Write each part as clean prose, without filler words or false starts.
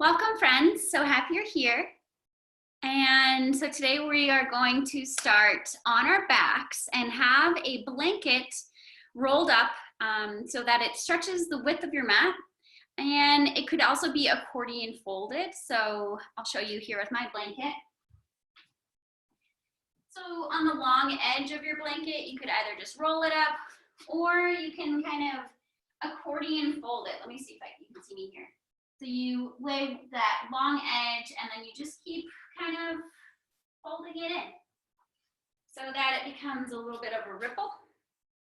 Welcome, friends. So happy you're here. And so today we are going to start on our backs and have a blanket rolled up so that it stretches the width of your mat. And it could also be accordion folded. So I'll show you here with my blanket. So on the long edge of your blanket, you could either just roll it up or you can kind of accordion fold it. Let me see if you can see me here. So you lay that long edge and then you just keep kind of folding it in so that it becomes a little bit of a ripple.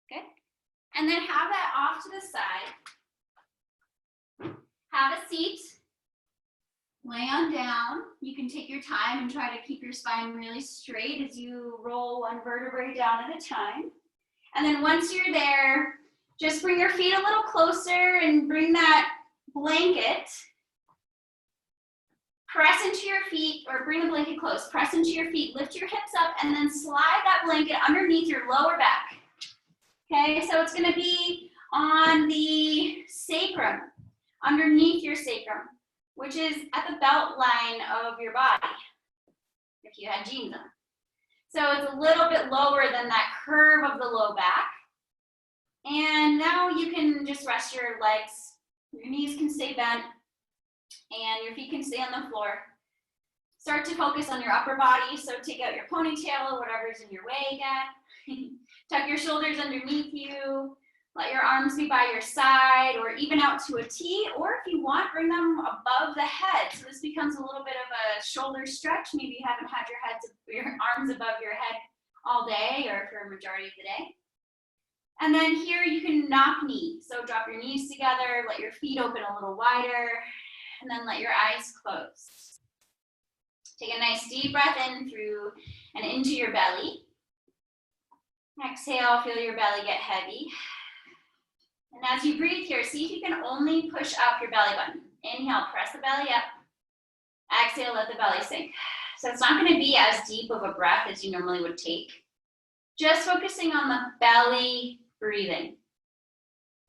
Okay. And then have that off to the side. Have a seat. Lay on down. You can take your time and try to keep your spine really straight as you roll one vertebrae down at a time. And then once you're there, just bring your feet a little closer and bring that blanket, press into your feet, or bring the blanket close, press into your feet, lift your hips up, and then slide that blanket underneath your lower back. Okay, so it's gonna be on the sacrum, underneath your sacrum, which is at the belt line of your body, if you had jeans on. So it's a little bit lower than that curve of the low back. And now you can just rest your legs. Your knees can stay bent and your feet can stay on the floor. Start to focus on your upper body. So take out your ponytail or whatever's in your way again. Tuck your shoulders underneath you. Let your arms be by your side or even out to a T, or if you want, bring them above the head. So this becomes a little bit of a shoulder stretch. Maybe you haven't had your arms above your head all day or for a majority of the day. And then here you can knock knees. So drop your knees together, let your feet open a little wider, and then let your eyes close. Take a nice deep breath in through and into your belly. Exhale, feel your belly get heavy. And as you breathe here, see if you can only push up your belly button. Inhale, press the belly up. Exhale, let the belly sink. So it's not going to be as deep of a breath as you normally would take. Just focusing on the belly breathing.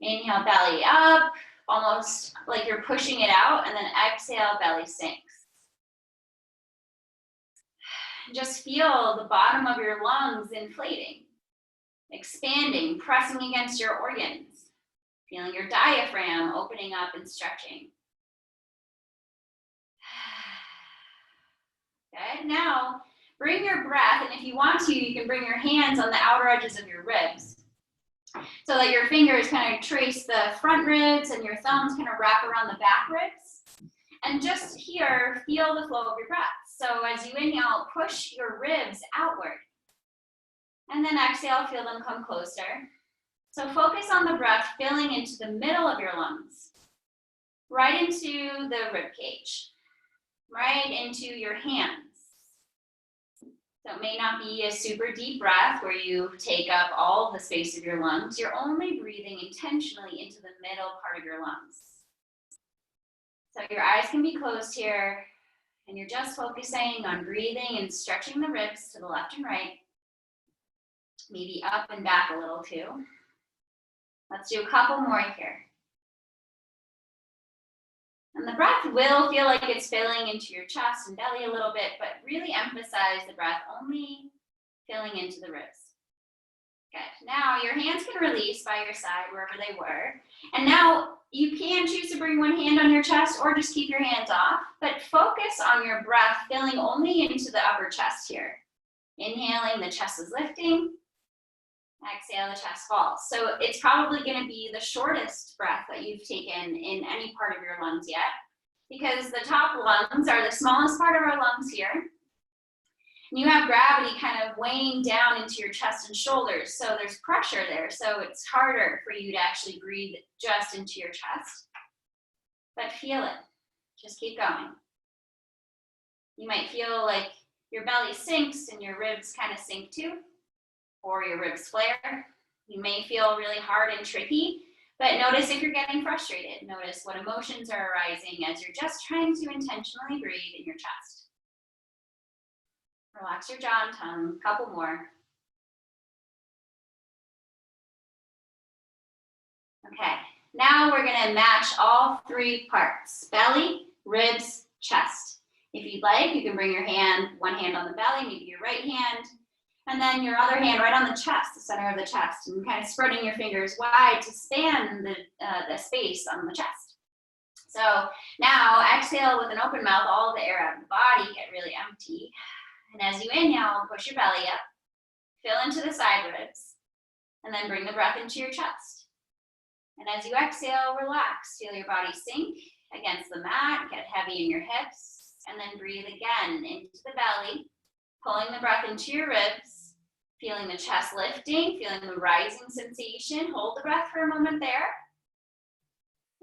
Inhale, belly up, almost like you're pushing it out, and then exhale, belly sinks. Just feel the bottom of your lungs inflating, expanding, pressing against your organs, feeling your diaphragm opening up and stretching. Good. Now, bring your breath, and if you want to, you can bring your hands on the outer edges of your ribs so that your fingers kind of trace the front ribs and your thumbs kind of wrap around the back ribs. And just here, feel the flow of your breath. So as you inhale, push your ribs outward. And then exhale, feel them come closer. So focus on the breath filling into the middle of your lungs, right into the rib cage, right into your hands. So it may not be a super deep breath where you take up all the space of your lungs. You're only breathing intentionally into the middle part of your lungs. So your eyes can be closed here, and you're just focusing on breathing and stretching the ribs to the left and right. Maybe up and back a little too. Let's do a couple more here. And the breath will feel like it's filling into your chest and belly a little bit, but really emphasize the breath only filling into the ribs. Good. Now your hands can release by your side wherever they were. And now you can choose to bring one hand on your chest or just keep your hands off, but focus on your breath filling only into the upper chest here. Inhaling, the chest is lifting. Exhale, the chest falls. So it's probably going to be the shortest breath that you've taken in any part of your lungs yet, because the top lungs are the smallest part of our lungs here. And you have gravity kind of weighing down into your chest and shoulders, so there's pressure there. So it's harder for you to actually breathe just into your chest. But feel it. Just keep going. You might feel like your belly sinks and your ribs kind of sink too, or your ribs flare. You may feel really hard and tricky, but notice if you're getting frustrated. Notice what emotions are arising as you're just trying to intentionally breathe in your chest. Relax your jaw and tongue, a couple more. Okay, now we're gonna match all three parts, belly, ribs, chest. If you'd like, you can bring your hand, one hand on the belly, maybe your right hand, and then your other hand right on the chest, the center of the chest, and kind of spreading your fingers wide to span the space on the chest. So now exhale with an open mouth, all the air out of the body, get really empty. And as you inhale, push your belly up, fill into the side ribs, and then bring the breath into your chest. And as you exhale, relax, feel your body sink against the mat, get heavy in your hips, and then breathe again into the belly, pulling the breath into your ribs, feeling the chest lifting, feeling the rising sensation. Hold the breath for a moment there.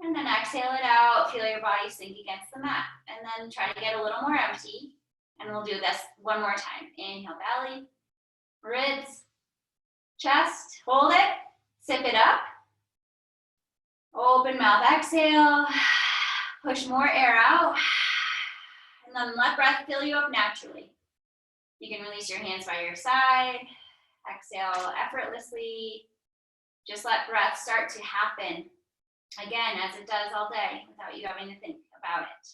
And then exhale it out, feel your body sink against the mat. And then try to get a little more empty. And we'll do this one more time. Inhale, belly, ribs, chest, hold it, sip it up. Open mouth, exhale, push more air out. And then let breath fill you up naturally. You can release your hands by your side. Exhale effortlessly. Just let breath start to happen. Again, as it does all day, without you having to think about it.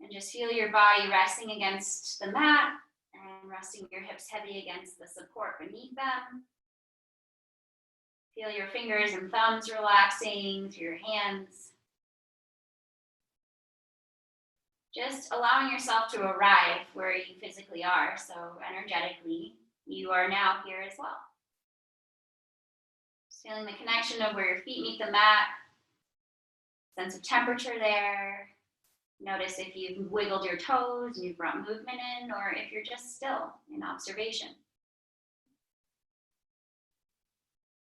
And just feel your body resting against the mat and resting your hips heavy against the support beneath them. Feel your fingers and thumbs relaxing through your hands. Just allowing yourself to arrive where you physically are, so energetically, you are now here as well. Just feeling the connection of where your feet meet the mat, sense of temperature there. Notice if you've wiggled your toes and you've brought movement in, or if you're just still in observation.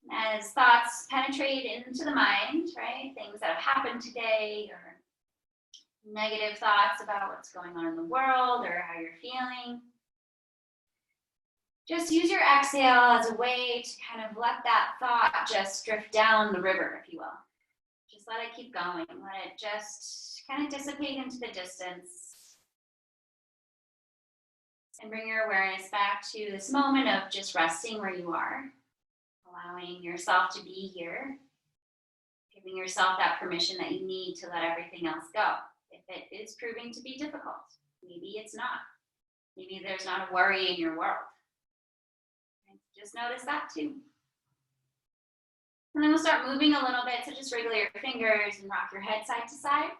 As thoughts penetrate into the mind, right? Things that have happened today, or negative thoughts about what's going on in the world or how you're feeling. Just use your exhale as a way to kind of let that thought just drift down the river, if you will. Just let it keep going. Let it just kind of dissipate into the distance. And bring your awareness back to this moment of just resting where you are. Allowing yourself to be here. Giving yourself that permission that you need to let everything else go. If it is proving to be difficult, maybe it's not. Maybe there's not a worry in your world. Just notice that too. And then we'll start moving a little bit, so just wriggle your fingers and rock your head side to side.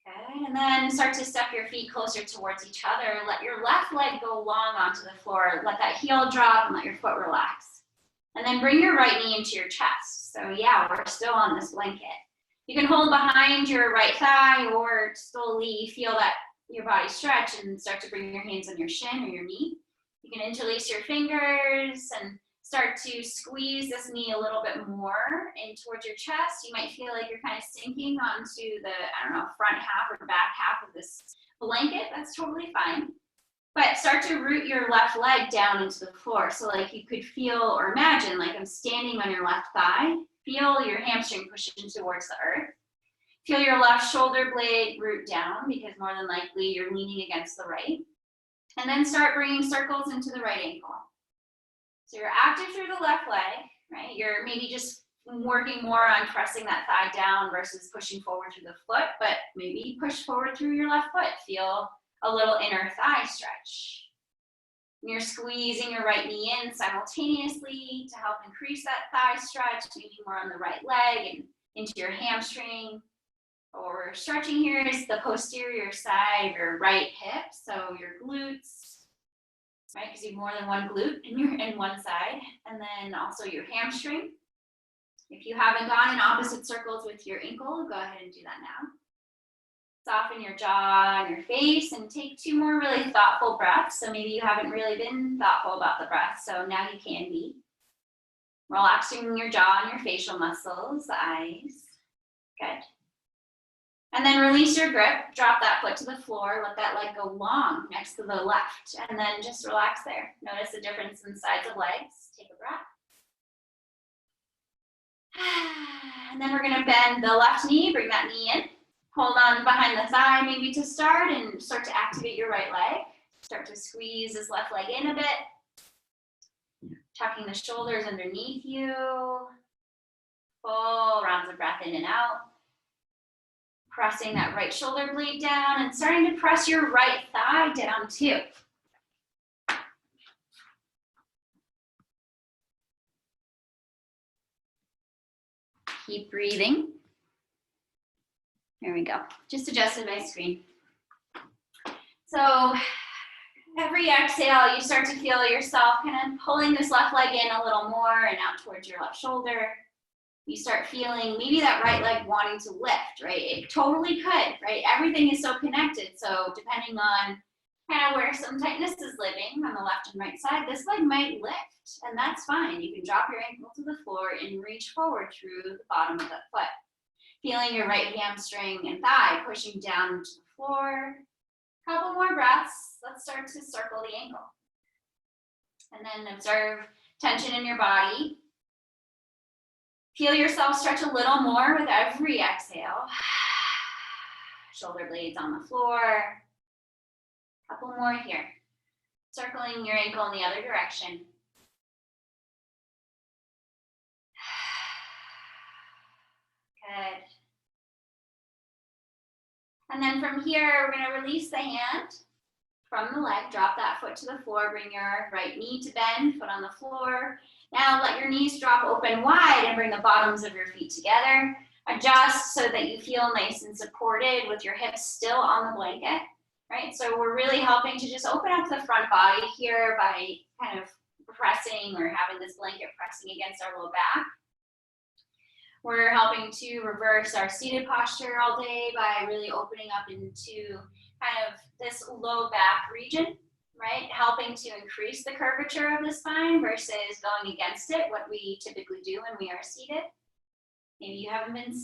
Okay, and then start to step your feet closer towards each other. Let your left leg go long onto the floor. Let that heel drop and let your foot relax. And then bring your right knee into your chest. So yeah, we're still on this blanket. You can hold behind your right thigh or slowly feel that your body stretch and start to bring your hands on your shin or your knee. You can interlace your fingers and start to squeeze this knee a little bit more in towards your chest. You might feel like you're kind of sinking onto the, front half or back half of this blanket. That's totally fine. But start to root your left leg down into the floor. So like you could feel or imagine like I'm standing on your left thigh. Feel your hamstring pushing towards the earth. Feel your left shoulder blade root down because more than likely you're leaning against the right. And then start bringing circles into the right ankle. So you're active through the left leg, right? You're maybe just working more on pressing that thigh down versus pushing forward through the foot, but maybe push forward through your left foot. Feel a little inner thigh stretch. And you're squeezing your right knee in simultaneously to help increase that thigh stretch, maybe more on the right leg and into your hamstring. What we're stretching here is the posterior side of your right hip, so your glutes, right? Because you have more than one glute in one side, and then also your hamstring. If you haven't gone in opposite circles with your ankle, go ahead and do that now. Soften your jaw and your face and take 2 more really thoughtful breaths. So maybe you haven't really been thoughtful about the breath, so now you can be. Relaxing your jaw and your facial muscles, the eyes. Good. And then release your grip, drop that foot to the floor, let that leg go long next to the left, and then just relax there. Notice the difference in sides of legs. Take a breath. And then we're gonna bend the left knee, bring that knee in. Hold on behind the thigh maybe to start and start to activate your right leg. Start to squeeze this left leg in a bit. Tucking the shoulders underneath you. Full rounds of breath in and out. Pressing that right shoulder blade down and starting to press your right thigh down too. Keep breathing. There we go. Just adjusted my screen. So every exhale, you start to feel yourself kind of pulling this left leg in a little more and out towards your left shoulder. You start feeling maybe that right leg wanting to lift, right? It totally could, right? Everything is so connected. So depending on kind of where some tightness is living on the left and right side, this leg might lift, and that's fine. You can drop your ankle to the floor and reach forward through the bottom of that foot. Feeling your right hamstring and thigh pushing down to the floor. Couple more breaths. Let's start to circle the ankle. And then observe tension in your body. Feel yourself stretch a little more with every exhale. Shoulder blades on the floor. Couple more here. Circling your ankle in the other direction. Good. And then from here, we're going to release the hand from the leg. Drop that foot to the floor. Bring your right knee to bend, foot on the floor. Now let your knees drop open wide and bring the bottoms of your feet together. Adjust so that you feel nice and supported with your hips still on the blanket, right? So we're really helping to just open up the front body here by kind of pressing or having this blanket pressing against our low back. We're helping to reverse our seated posture all day by really opening up into kind of this low back region, right? Helping to increase the curvature of the spine versus going against it, what we typically do when we are seated. Maybe you haven't been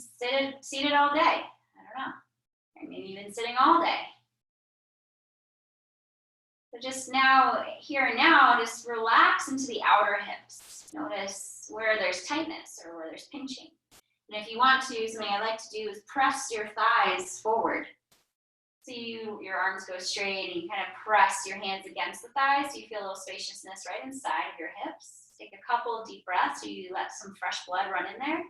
seated all day. I don't know. Or maybe you've been sitting all day. So just now, here and now, just relax into the outer hips. Notice where there's tightness or where there's pinching. And if you want to, something I like to do is press your thighs forward. So your arms go straight and you kind of press your hands against the thighs so you feel a little spaciousness right inside of your hips. Take a couple of deep breaths so you let some fresh blood run in there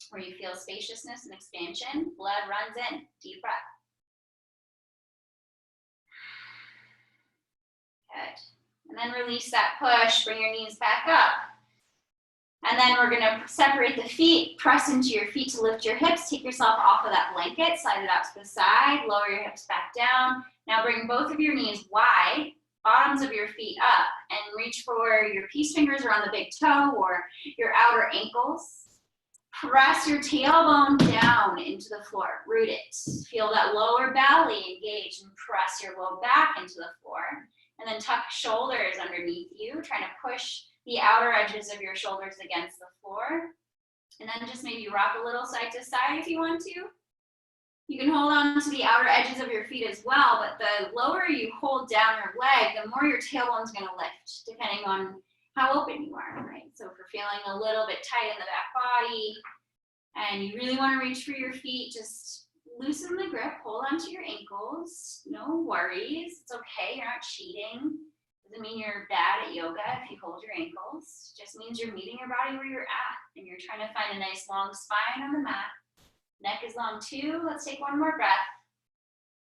where you feel spaciousness and expansion. Blood runs in. Deep breath. Good. And then release that push. Bring your knees back up. And then we're going to separate the feet, press into your feet to lift your hips, take yourself off of that blanket, slide it out to the side, lower your hips back down. Now bring both of your knees wide, bottoms of your feet up, and reach for your peace fingers around the big toe or your outer ankles. Press your tailbone down into the floor, root it. Feel that lower belly engage and press your low back into the floor. And then tuck shoulders underneath you, trying to push the outer edges of your shoulders against the floor. And then just maybe rock a little side to side if you want to. You can hold on to the outer edges of your feet as well, but the lower you hold down your leg, the more your tailbone's going to lift, depending on how open you are, right? So if you're feeling a little bit tight in the back body and you really want to reach for your feet, just loosen the grip, hold onto your ankles, no worries. It's okay, you're not cheating. Doesn't mean you're bad at yoga if you hold your ankles. It just means you're meeting your body where you're at and you're trying to find a nice long spine on the mat. Neck is long too. Let's take one more breath.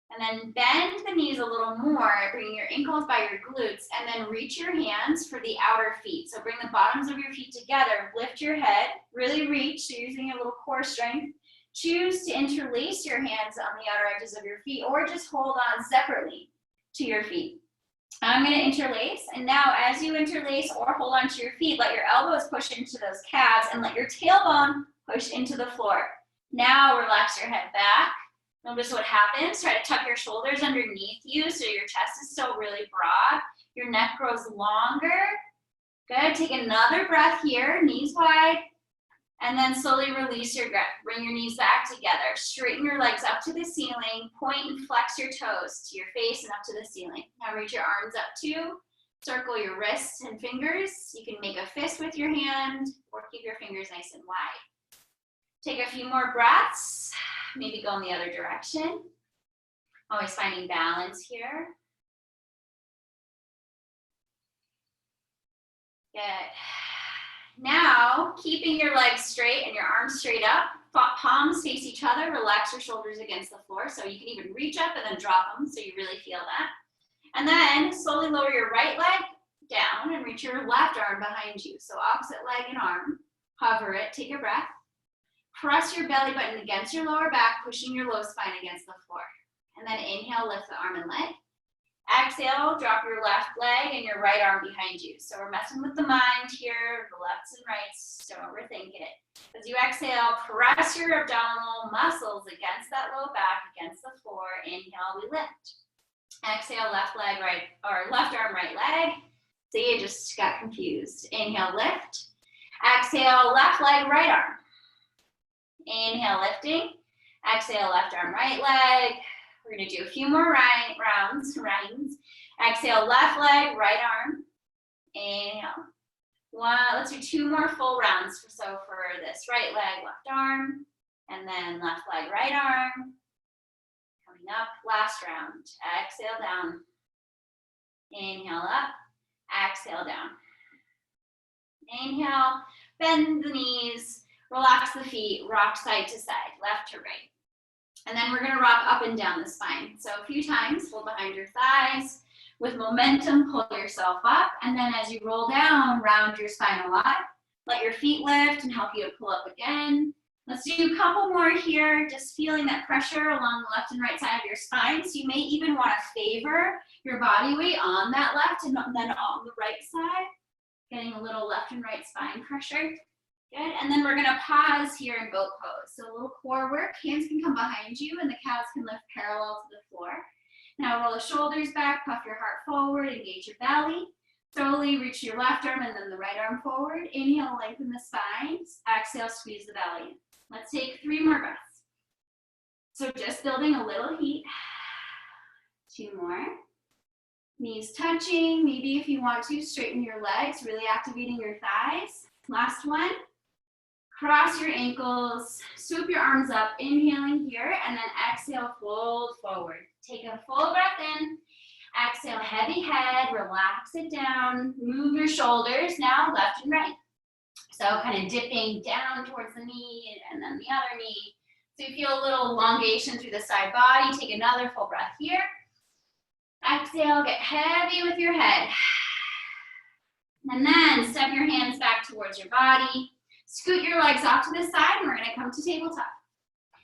And then bend the knees a little more, bringing your ankles by your glutes, and then reach your hands for the outer feet. So bring the bottoms of your feet together, lift your head, really reach, so you're using a little core strength. Choose to interlace your hands on the outer edges of your feet or just hold on separately to your feet. I'm going to interlace, and now as you interlace or hold onto your feet, let your elbows push into those calves and let your tailbone push into the floor. Now relax your head back. Notice what happens. Try to tuck your shoulders underneath you so your chest is still really broad. Your neck grows longer. Good. Take another breath here, knees wide. And then slowly release your grip. Bring your knees back together. Straighten your legs up to the ceiling. Point and flex your toes to your face and up to the ceiling. Now reach your arms up too. Circle your wrists and fingers. You can make a fist with your hand or keep your fingers nice and wide. Take a few more breaths. Maybe go in the other direction. Always finding balance here. Good. Now, keeping your legs straight and your arms straight up, Palms face each other, relax your shoulders against the floor. So you can even reach up and then drop them so you really feel that. And then slowly lower your right leg down and reach your left arm behind you. So opposite leg and arm, hover it, take a breath. Press your belly button against your lower back, pushing your low spine against the floor. And then inhale, lift the arm and leg. Exhale, drop your left leg and your right arm behind you. So we're messing with the mind here, the lefts and rights, don't overthink it. As you exhale, press your abdominal muscles against that low back, against the floor. Inhale, we lift. Exhale, left leg, right, or left arm, right leg. See, I just got confused. Inhale, lift. Exhale, left leg, right arm. Inhale, lifting. Exhale, left arm, right leg. We're gonna do a few more rounds. Exhale, left leg, right arm. Inhale. Let's do 2 more full rounds. So for this right leg, left arm, and then left leg, right arm. Coming up, last round. Exhale down. Inhale up. Exhale down. Inhale, bend the knees, relax the feet, rock side to side, left to right. And then we're gonna rock up and down the spine. So a few times, hold behind your thighs. With momentum, pull yourself up. And then as you roll down, round your spine a lot. Let your feet lift and help you to pull up again. Let's do a couple more here, just feeling that pressure along the left and right side of your spine. So you may even wanna favor your body weight on that left and then on the right side. Getting a little left and right spine pressure. Good, and then we're gonna pause here in boat pose. So a little core work, hands can come behind you and the calves can lift parallel to the floor. Now roll the shoulders back, puff your heart forward, engage your belly. Slowly reach your left arm and then the right arm forward. Inhale, lengthen the spine. Exhale, squeeze the belly in. Let's take 3 more breaths. So just building a little heat. 2 more. Knees touching. Maybe if you want to, straighten your legs, really activating your thighs. Last one. Cross your ankles, swoop your arms up, inhaling here, and then exhale, fold forward. Take a full breath in, exhale, heavy head, relax it down, move your shoulders, now left and right. So kind of dipping down towards the knee and then the other knee. So you feel a little elongation through the side body. Take another full breath here. Exhale, get heavy with your head. And then step your hands back towards your body. Scoot your legs off to the side and we're gonna come to tabletop.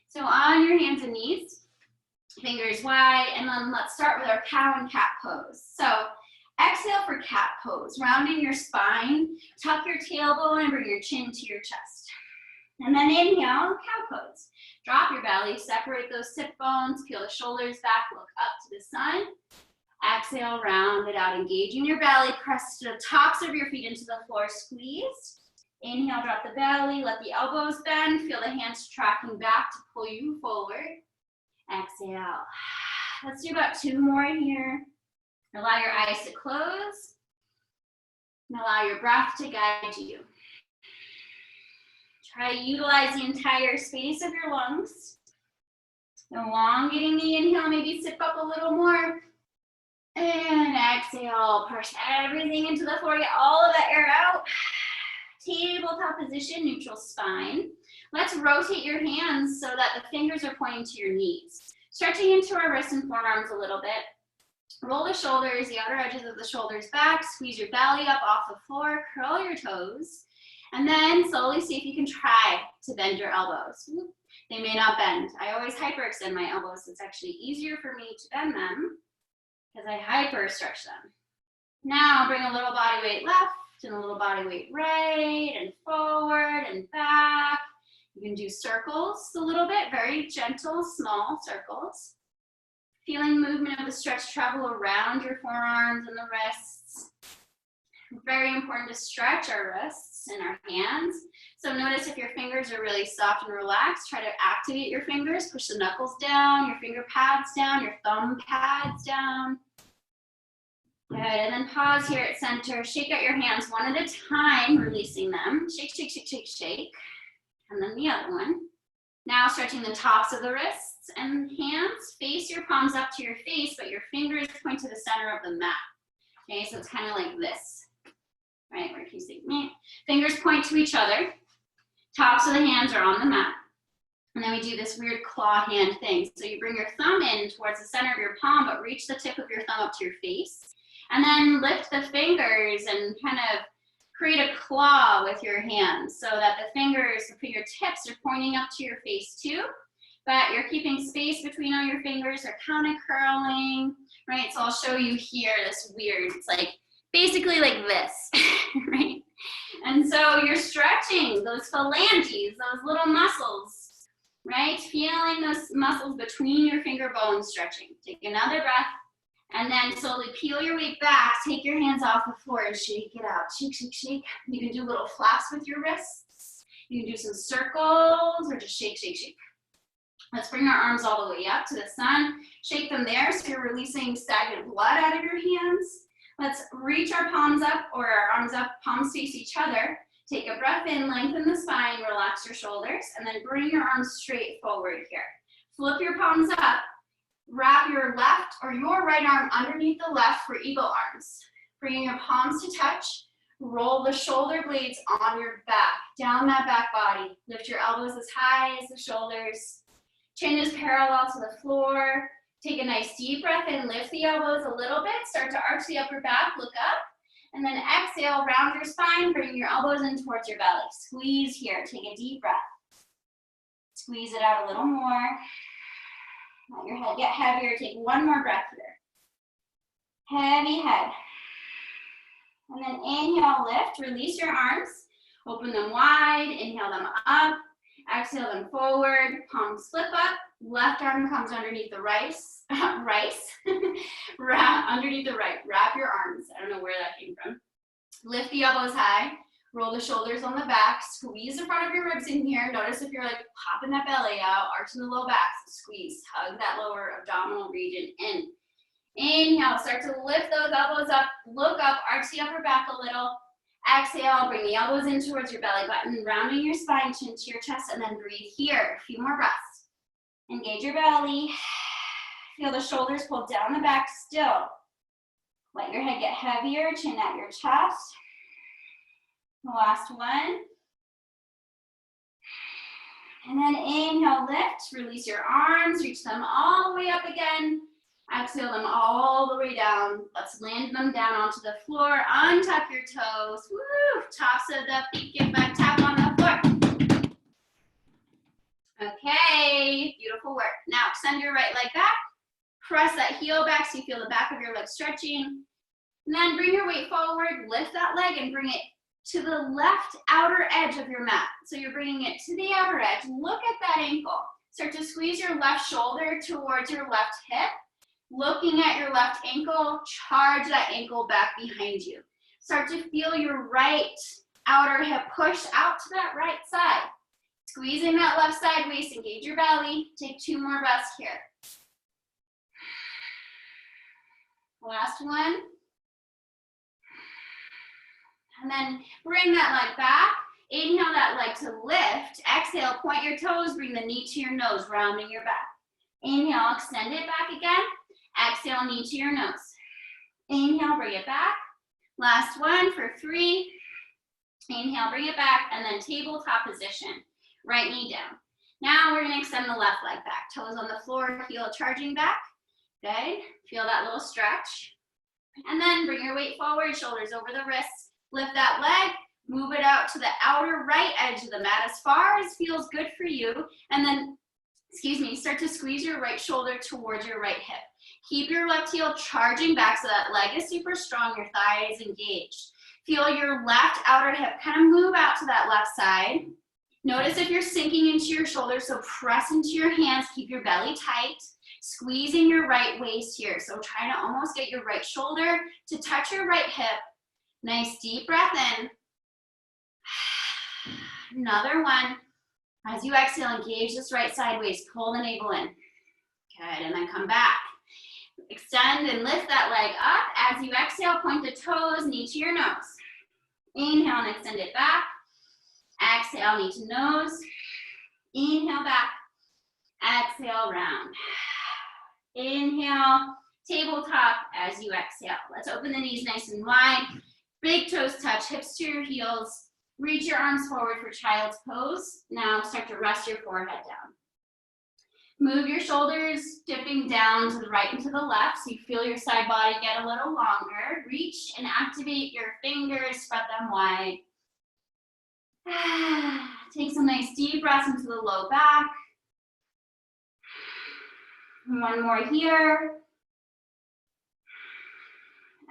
So on your hands and knees, fingers wide, and then let's start with our cow and cat pose. So exhale for cat pose, rounding your spine, tuck your tailbone and bring your chin to your chest. And then inhale, cow pose. Drop your belly, separate those sit bones, peel the shoulders back, look up to the sun. Exhale, round it out, engaging your belly, press the tops of your feet into the floor, squeeze. Inhale, drop the belly, let the elbows bend, feel the hands tracking back to pull you forward. Exhale. Let's do about 2 more here. Allow your eyes to close. And allow your breath to guide you. Try to utilize the entire space of your lungs. Elongating the inhale, maybe sip up a little more. And exhale, push everything into the floor, get all of that air out. Tabletop position, neutral spine. Let's rotate your hands so that the fingers are pointing to your knees. Stretching into our wrists and forearms a little bit. Roll the shoulders, the outer edges of the shoulders back, squeeze your belly up off the floor, curl your toes, and then slowly see if you can try to bend your elbows. They may not bend. I always hyperextend my elbows. It's actually easier for me to bend them because I hyperstretch them. Now bring a little body weight left, and a little body weight right and forward and back. You can do circles a little bit, very gentle, small circles. Feeling movement of the stretch travel around your forearms and the wrists. Very important to stretch our wrists and our hands. So notice if your fingers are really soft and relaxed, try to activate your fingers, push the knuckles down, your finger pads down, your thumb pads down. Good, and then pause here at center. Shake out your hands one at a time, releasing them. Shake, shake, shake, shake, shake. And then the other one. Now stretching the tops of the wrists and hands. Face your palms up to your face, but your fingers point to the center of the mat. Okay, so it's kind of like this. Right, where you see me. Fingers point to each other. Tops of the hands are on the mat. And then we do this weird claw hand thing. So you bring your thumb in towards the center of your palm, but reach the tip of your thumb up to your face. And then lift the fingers and kind of create a claw with your hands so that the fingers, the fingertips are pointing up to your face too. But you're keeping space between all your fingers. They're kind of curling, right? So I'll show you here this weird, it's like basically like this, right? And so you're stretching those phalanges, those little muscles, right? Feeling those muscles between your finger bones stretching. Take another breath, and then slowly peel your weight back. Take your hands off the floor and shake it out. Shake, shake, shake. You can do little flaps with your wrists. You can do some circles or just shake, shake, shake. Let's bring our arms all the way up to the sun. Shake them there so you're releasing stagnant blood out of your hands. Let's reach our palms up or our arms up, palms face each other. Take a breath in, lengthen the spine, relax your shoulders, and then bring your arms straight forward here. Flip your palms up, wrap your left or your right arm underneath the left for eagle arms. Bringing your palms to touch, roll the shoulder blades on your back, down that back body. Lift your elbows as high as the shoulders. Chin is parallel to the floor. Take a nice deep breath in, lift the elbows a little bit, start to arch the upper back, look up. And then exhale, round your spine, bring your elbows in towards your belly. Squeeze here, take a deep breath. Squeeze it out a little more. Let your head get heavier, take one more breath here. Heavy head. And then inhale, lift, release your arms. Open them wide, inhale them up. Exhale them forward, palms flip up. Left arm comes underneath the underneath the right. Wrap your arms. I don't know where that came from. Lift the elbows high. Roll the shoulders on the back. Squeeze the front of your ribs in here. Notice if you're like popping that belly out, arching the low back. So squeeze. Hug that lower abdominal region in. Inhale. Start to lift those elbows up. Look up. Arch the upper back a little. Exhale. Bring the elbows in towards your belly button. Rounding your spine, chin to your chest. And then breathe here. A few more breaths. Engage your belly. Feel the shoulders pull down the back still. Let your head get heavier, chin at your chest. The last one. And then inhale, lift, release your arms, reach them all the way up again. Exhale them all the way down. Let's land them down onto the floor. Untuck your toes. Woo! Tops of the feet, get back, tap on the floor. Okay, beautiful work. Now extend your right leg back. Press that heel back so you feel the back of your leg stretching. And then bring your weight forward, lift that leg and bring it to the left outer edge of your mat. So you're bringing it to the outer edge. Look at that ankle. Start to squeeze your left shoulder towards your left hip. Looking at your left ankle, charge that ankle back behind you. Start to feel your right outer hip push out to that right side. Squeezing that left side waist, engage your belly. Take 2 more breaths here. Last one. And then bring that leg back. Inhale that leg to lift. Exhale, point your toes, bring the knee to your nose, rounding your back. Inhale, extend it back again. Exhale, knee to your nose. Inhale, bring it back. Last one for 3. Inhale, bring it back, and then tabletop position. Right knee down. Now we're gonna extend the left leg back. Toes on the floor, heel charging back. Good, feel that little stretch. And then bring your weight forward, shoulders over the wrists. Lift that leg, move it out to the outer right edge of the mat as far as feels good for you. And then, start to squeeze your right shoulder towards your right hip. Keep your left heel charging back so that leg is super strong, your thigh is engaged. Feel your left outer hip kind of move out to that left side. Notice if you're sinking into your shoulders, so press into your hands, keep your belly tight. Squeezing your right waist here. So try to almost get your right shoulder to touch your right hip. Nice deep breath in. Another one. As you exhale, engage this right side waist. Pull the navel in. Good, and then come back. Extend and lift that leg up. As you exhale, point the toes, knee to your nose. Inhale and extend it back. Exhale, knee to nose. Inhale back. Exhale, round. Inhale, tabletop as you exhale. Let's open the knees nice and wide. Big toes touch, hips to your heels. Reach your arms forward for child's pose. Now start to rest your forehead down. Move your shoulders, dipping down to the right and to the left, so you feel your side body get a little longer. Reach and activate your fingers, spread them wide. Take some nice deep breaths into the low back. One more here.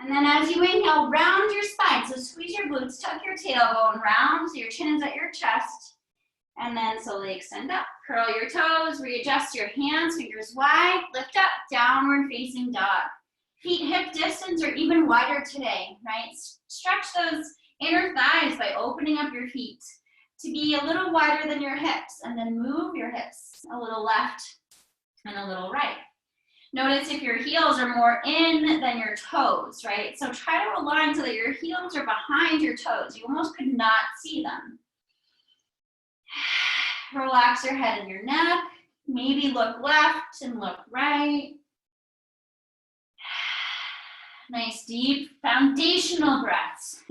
And then as you inhale, round your spine. So squeeze your glutes, tuck your tailbone round so your chin is at your chest. And then slowly extend up. Curl your toes, readjust your hands, fingers wide, lift up, downward facing dog. Feet hip distance or even wider today, right? Stretch those inner thighs by opening up your feet to be a little wider than your hips, and then move your hips a little left and a little right. Notice if your heels are more in than your toes, right? So try to align so that your heels are behind your toes. You almost could not see them. Relax your head and your neck. Maybe look left and look right. Nice deep foundational breaths.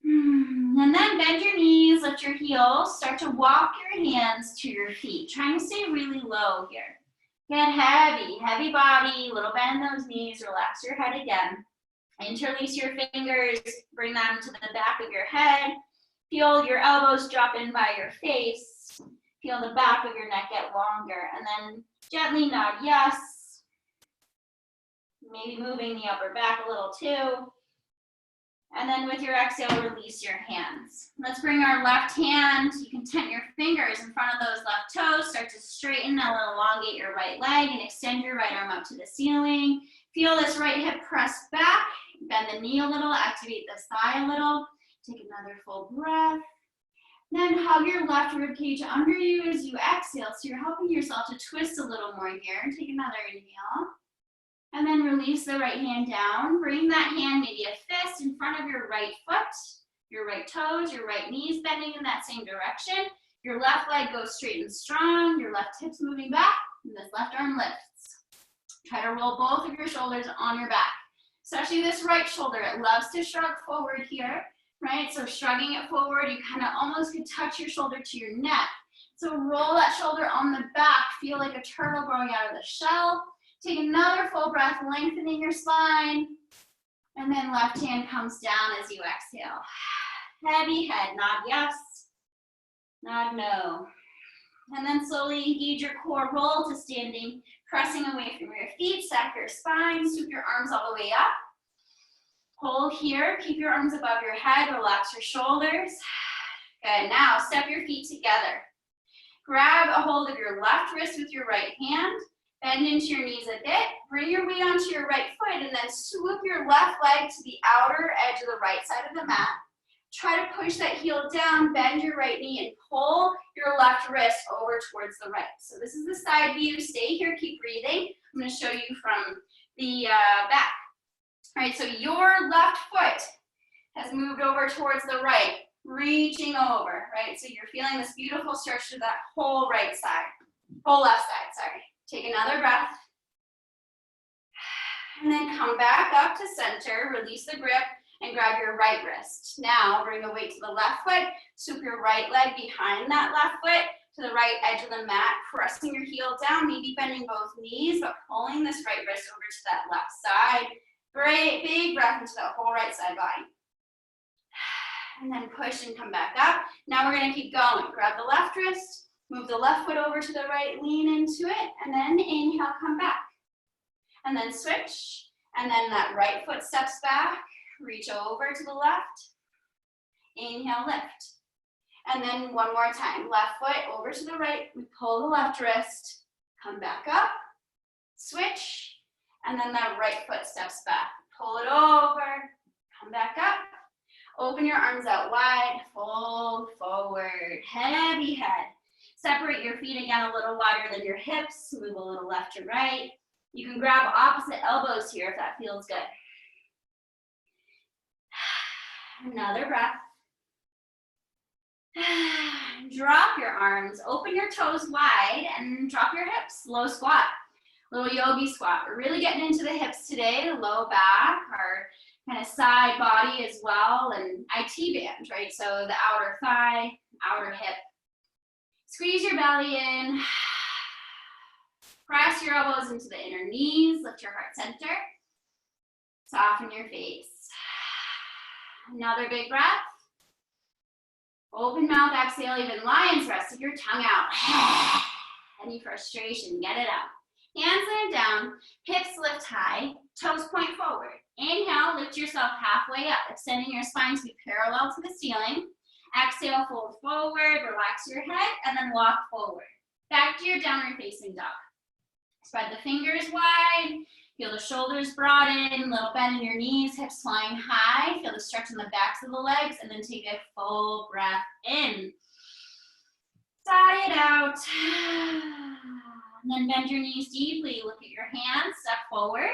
And then bend your knees, lift your heels, start to walk your hands to your feet. Trying to stay really low here. Get heavy, heavy body, little bend in those knees, relax your head again. Interlace your fingers, bring them to the back of your head. Feel your elbows drop in by your face. Feel the back of your neck get longer. And then gently nod yes. Maybe moving the upper back a little too. And then with your exhale, release your hands. Let's bring our left hand. You can tent your fingers in front of those left toes. Start to straighten and elongate your right leg and extend your right arm up to the ceiling. Feel this right hip press back. Bend the knee a little, activate the thigh a little. Take another full breath. Then hug your left rib cage under you as you exhale. So you're helping yourself to twist a little more here. Take another inhale. And then release the right hand down. Bring that hand, maybe a fist in front of your right foot, your right toes, your right knees bending in that same direction. Your left leg goes straight and strong. Your left hip's moving back, and this left arm lifts. Try to roll both of your shoulders on your back. Especially this right shoulder, it loves to shrug forward here, right? So shrugging it forward, you kind of almost could touch your shoulder to your neck. So roll that shoulder on the back. Feel like a turtle growing out of the shell. Take another full breath, lengthening your spine. And then left hand comes down as you exhale. Heavy head, nod yes, nod no. And then slowly engage your core, roll to standing, pressing away from your feet, stack your spine, scoop your arms all the way up. Hold here, keep your arms above your head, relax your shoulders. Good, now step your feet together. Grab a hold of your left wrist with your right hand. Bend into your knees a bit, bring your weight onto your right foot, and then swoop your left leg to the outer edge of the right side of the mat. Try to push that heel down, bend your right knee, and pull your left wrist over towards the right. So this is the side view. Stay here, keep breathing. I'm going to show you from the back. All right, so your left foot has moved over towards the right, reaching over, right? So you're feeling this beautiful stretch to that whole right side, whole left side, sorry. Take another breath. And then come back up to center, release the grip, and grab your right wrist. Now bring the weight to the left foot, swoop your right leg behind that left foot to the right edge of the mat, pressing your heel down, maybe bending both knees, but pulling this right wrist over to that left side. Great, big breath into that whole right side body. And then push and come back up. Now we're gonna keep going. Grab the left wrist, move the left foot over to the right, lean into it, and then inhale, come back. And then switch, and then that right foot steps back, reach over to the left, inhale, lift. And then one more time, left foot over to the right, we pull the left wrist, come back up, switch, and then that right foot steps back. Pull it over, come back up, open your arms out wide, fold forward, heavy head. Separate your feet again a little wider than your hips. Move a little left to right. You can grab opposite elbows here if that feels good. Another breath. Drop your arms, open your toes wide, and drop your hips. Low squat, little yogi squat. We're really getting into the hips today, the low back, our kind of side body as well, and IT band, right? So the outer thigh, outer hip. Squeeze your belly in, Press your elbows into the inner knees, lift your heart center. Soften your face. Another big breath. Open mouth, exhale, even lion's breath. Stick your tongue out. Any frustration, get it out. Hands land down, hips lift high, toes point forward. Inhale, lift yourself halfway up, extending your spine to be parallel to the ceiling. Exhale, fold forward, relax your head, and then walk forward. Back to your downward facing dog. Spread the fingers wide, feel the shoulders broaden, little bend in your knees, hips flying high. Feel the stretch in the backs of the legs, and then take a full breath in. Sigh it out. And then bend your knees deeply. Look at your hands, step forward.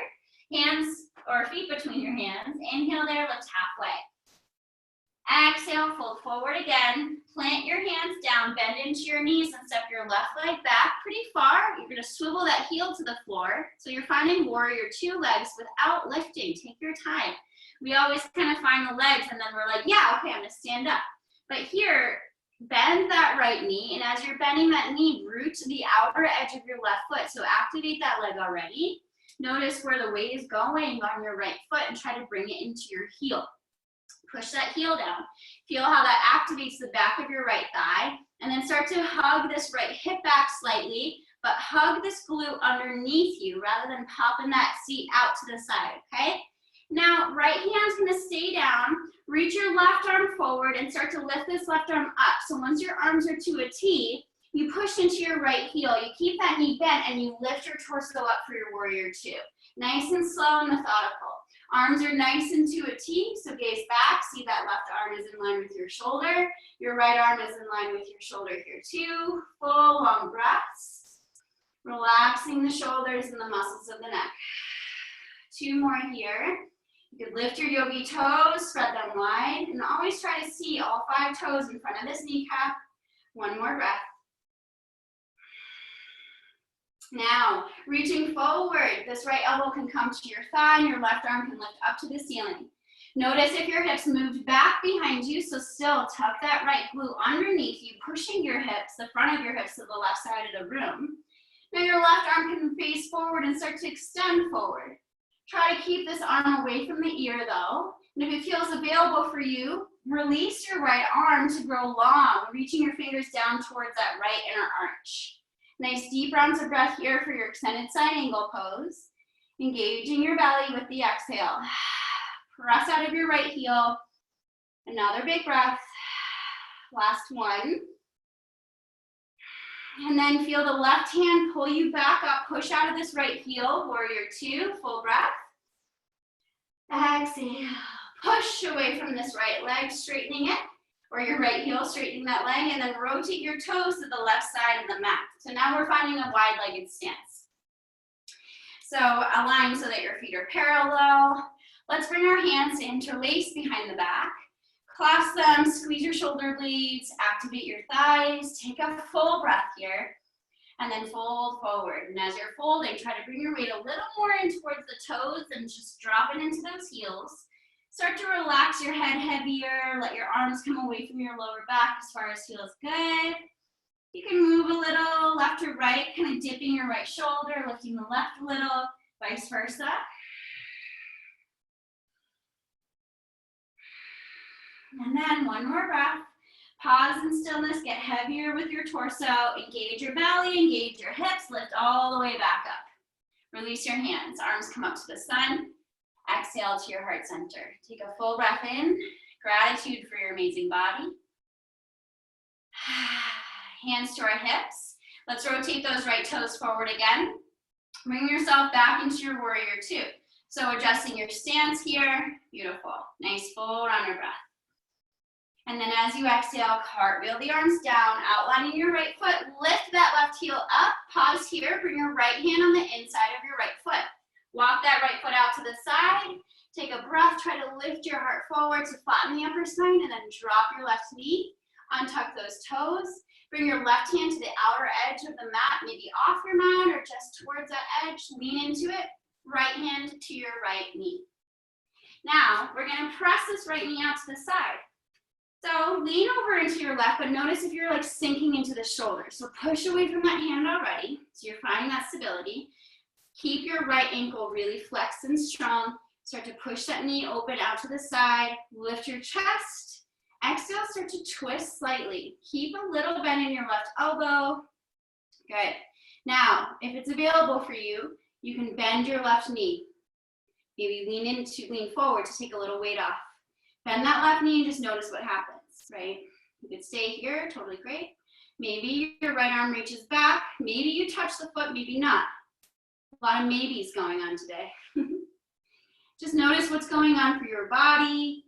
Hands or feet between your hands. Inhale there, lift halfway. Exhale, fold forward again. Plant your hands down, bend into your knees, and step your left leg back pretty far. You're gonna swivel that heel to the floor. So you're finding warrior two legs without lifting. Take your time. We always kind of find the legs and then we're like, yeah, okay, I'm gonna stand up. But here, bend that right knee, and as you're bending that knee, root to the outer edge of your left foot. So activate that leg already. Notice where the weight is going on your right foot and try to bring it into your heel. Push that heel down. Feel how that activates the back of your right thigh, and then start to hug this right hip back slightly, but hug this glute underneath you rather than popping that seat out to the side, okay? Now, right hand's gonna stay down. Reach your left arm forward and start to lift this left arm up. So once your arms are to a T, you push into your right heel. You keep that knee bent and you lift your torso up for your warrior two. Nice and slow and methodical. Arms are nice and to a T, so gaze back. See that left arm is in line with your shoulder. Your right arm is in line with your shoulder here too. Full long breaths. Relaxing the shoulders and the muscles of the neck. Two more here. You could lift your yogi toes, spread them wide, and always try to see all 5 toes in front of this kneecap. One more breath. Now, reaching forward, this right elbow can come to your thigh and your left arm can lift up to the ceiling. Notice if your hips moved back behind you, so still tuck that right glute underneath you, pushing your hips, the front of your hips to the left side of the room. Now your left arm can face forward and start to extend forward. Try to keep this arm away from the ear though. And if it feels available for you, release your right arm to grow long, reaching your fingers down towards that right inner arch. Nice deep rounds of breath here for your extended side angle pose. Engaging your belly with the exhale. Press out of your right heel. Another big breath. Last one. And then feel the left hand pull you back up. Push out of this right heel. Warrior two, full breath. Exhale. Push away from this right leg, straightening it. Or your right heel, straightening that leg, and then rotate your toes to the left side of the mat. So now we're finding a wide-legged stance. So align so that your feet are parallel. Let's bring our hands to interlace behind the back. Clasp them, squeeze your shoulder blades, activate your thighs, take a full breath here, and then fold forward. And as you're folding, try to bring your weight a little more in towards the toes and just drop it into those heels. Start to relax your head heavier, let your arms come away from your lower back as far as feels good. You can move a little left or right, kind of dipping your right shoulder, lifting the left a little, vice versa. And then one more breath. Pause in stillness, get heavier with your torso, engage your belly, engage your hips, lift all the way back up. Release your hands, arms come up to the sun. Exhale to your heart center. Take a full breath in. Gratitude for your amazing body. Hands to our hips. Let's rotate those right toes forward again. Bring yourself back into your warrior two. So adjusting your stance here. Beautiful. Nice full rounder breath. And then as you exhale, cartwheel the arms down, outlining your right foot. Lift that left heel up. Pause here. Bring your right hand on the inside of your right foot. Walk that right foot out to the side. Take a breath. Try to lift your heart forward to flatten the upper spine and then drop your left knee. Untuck those toes. Bring your left hand to the outer edge of the mat, maybe off your mat or just towards that edge. Lean into it. Right hand to your right knee. Now, we're going to press this right knee out to the side. So lean over into your left, but notice if you're like sinking into the shoulder. So push away from that hand already. So you're finding that stability. Keep your right ankle really flexed and strong. Start to push that knee open out to the side. Lift your chest. Exhale, start to twist slightly. Keep a little bend in your left elbow. Good. Now, if it's available for you, you can bend your left knee. Maybe lean forward to take a little weight off. Bend that left knee and just notice what happens, right? You could stay here, totally great. Maybe your right arm reaches back. Maybe you touch the foot, maybe not. A lot of maybes going on today. Just notice what's going on for your body.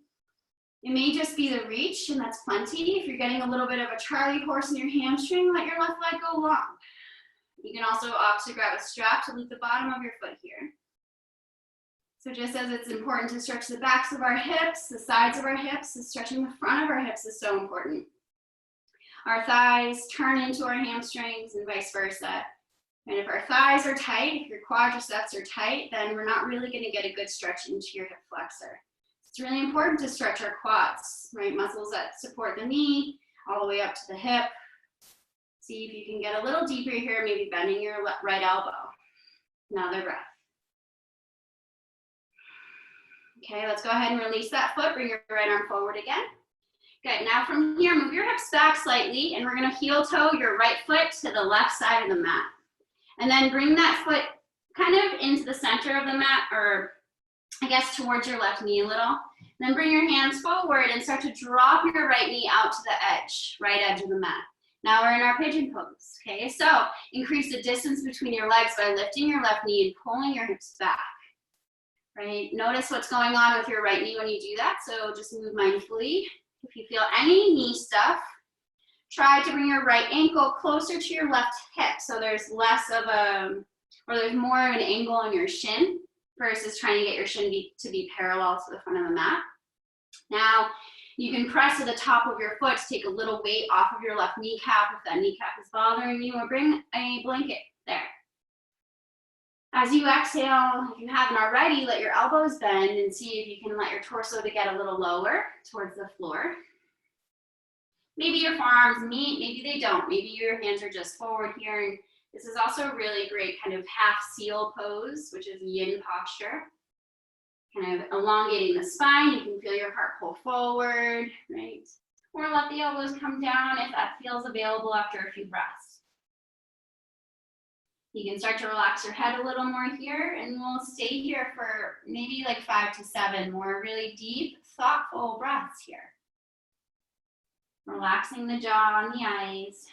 It may just be the reach, and that's plenty. If you're getting a little bit of a Charlie horse in your hamstring, let your left leg go long. You can also opt to grab a strap to lift the bottom of your foot here. So just as it's important to stretch the backs of our hips, the sides of our hips, stretching the front of our hips is so important. Our thighs turn into our hamstrings and vice versa. And if our thighs are tight, if your quadriceps are tight, then we're not really going to get a good stretch into your hip flexor. It's really important to stretch our quads, right? Muscles that support the knee all the way up to the hip. See if you can get a little deeper here, maybe bending your right elbow. Another breath. Okay, let's go ahead and release that foot. Bring your right arm forward again. Good, now from here, move your hips back slightly, and we're gonna heel toe your right foot to the left side of the mat. And then bring that foot kind of into the center of the mat, or I guess towards your left knee a little. Then bring your hands forward and start to drop your right knee out to the edge, right edge of the mat. Now we're in our pigeon pose, okay? So increase the distance between your legs by lifting your left knee and pulling your hips back. Right? Notice what's going on with your right knee when you do that, so just move mindfully. If you feel any knee stuff, try to bring your right ankle closer to your left hip, so there's less of a, or there's more of an angle on your shin versus trying to get your shin to be parallel to the front of the mat. Now, you can press to the top of your foot to take a little weight off of your left kneecap if that kneecap is bothering you, or bring a blanket there. As you exhale, if you haven't already, let your elbows bend and see if you can let your torso to get a little lower towards the floor. Maybe your forearms meet, maybe they don't. Maybe your hands are just forward here. And this is also a really great kind of half seal pose, which is yin posture. Kind of elongating the spine. You can feel your heart pull forward, right? Or let the elbows come down if that feels available after a few breaths. You can start to relax your head a little more here, and we'll stay here for maybe like 5 to 7 more really deep, thoughtful breaths here. Relaxing the jaw and the eyes.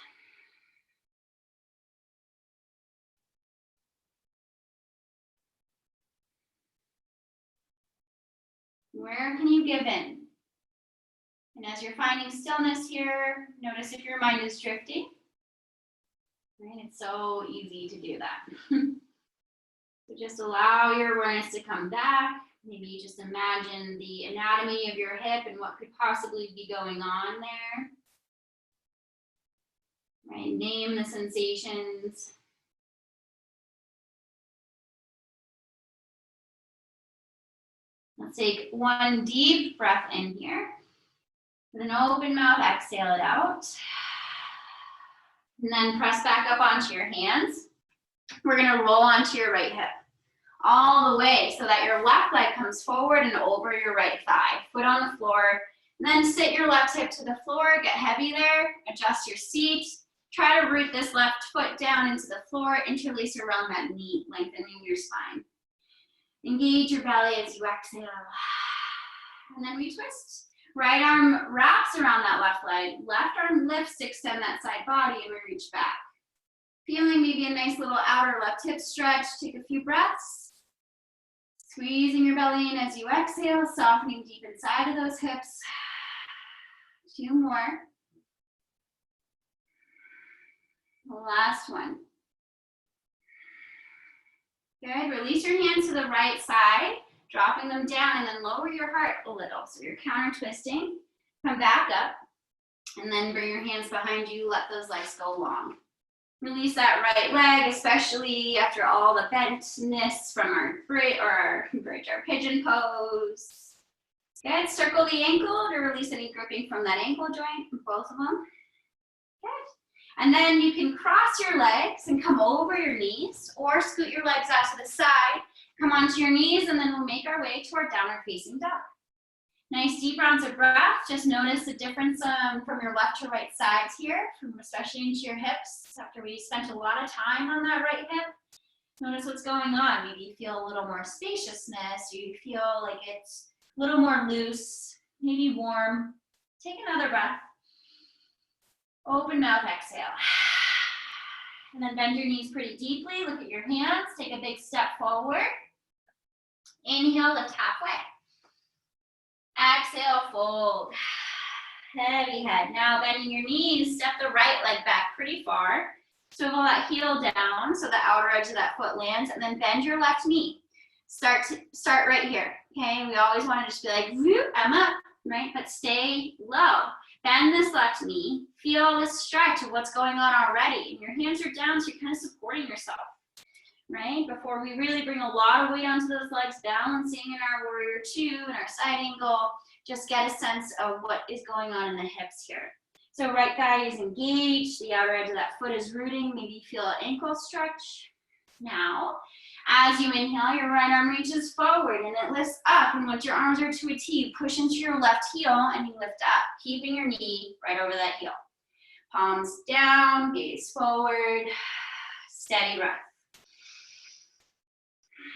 Where can you give in? And as you're finding stillness here, notice if your mind is drifting. Right? It's so easy to do that. So just allow your awareness to come back. Maybe just imagine the anatomy of your hip and what could possibly be going on there. Right? Name the sensations. Let's take one deep breath in here. With an open mouth, exhale it out. And then press back up onto your hands. We're gonna roll onto your right hip all the way so that your left leg comes forward and over your right thigh. Foot on the floor. And then sit your left hip to the floor, get heavy there, adjust your seat. Try to root this left foot down into the floor, interlace around that knee, lengthening your spine. Engage your belly as you exhale. And then we twist. Right arm wraps around that left leg. Left arm lifts to extend that side body, and we reach back. Feeling maybe a nice little outer left hip stretch. Take a few breaths. Squeezing your belly in as you exhale, softening deep inside of those hips. 2 more. The last one. Good. Release your hands to the right side, dropping them down, and then lower your heart a little. So you're counter twisting. Come back up, and then bring your hands behind you. Let those legs go long. Release that right leg, especially after all the bentness from our bridge, or our pigeon pose. Good, circle the ankle to release any gripping from that ankle joint, both of them. Good. And then you can cross your legs and come over your knees, or scoot your legs out to the side, come onto your knees, and then we'll make our way to our downward facing dog. Nice deep rounds of breath. Just notice the difference from your left to right sides here, especially into your hips. After we spent a lot of time on that right hip, notice what's going on. Maybe you feel a little more spaciousness. You feel like it's a little more loose, maybe warm. Take another breath. Open mouth, exhale. And then bend your knees pretty deeply. Look at your hands. Take a big step forward. Inhale, lift halfway. Exhale, fold. Heavy head. Now bending your knees, step the right leg back pretty far. Swivel that heel down so the outer edge of that foot lands, and then bend your left knee. Start right here, okay? We always want to just be like, whoop, I'm up, right? But stay low. Bend this left knee. Feel the stretch of what's going on already. And your hands are down, so you're kind of supporting yourself, right? Before we really bring a lot of weight onto those legs, balancing in our warrior two and our side angle, just get a sense of what is going on in the hips here. So right thigh is engaged, the outer edge of that foot is rooting, maybe feel an ankle stretch. Now, as you inhale, your right arm reaches forward and it lifts up, and once your arms are to a T, push into your left heel and you lift up, keeping your knee right over that heel. Palms down, gaze forward, steady breath.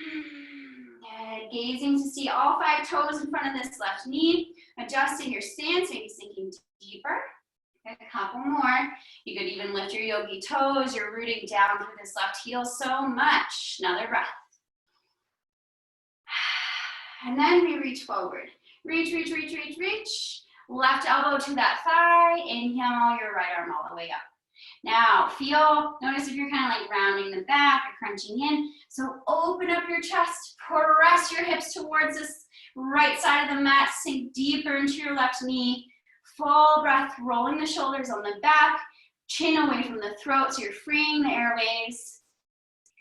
Good. Gazing to see all 5 toes in front of this left knee, adjusting your stance, maybe sinking deeper. A couple more. You could even lift your yogi toes. You're rooting down through this left heel so much. Another breath. And then we reach forward. Reach, reach, reach, reach, reach. Left elbow to that thigh. Inhale, your right arm all the way up. Now notice if you're kind of like rounding the back or crunching in. So open up your chest, press your hips towards this right side of the mat, sink deeper into your left knee. Full breath, rolling the shoulders on the back, chin away from the throat, so you're freeing the airways.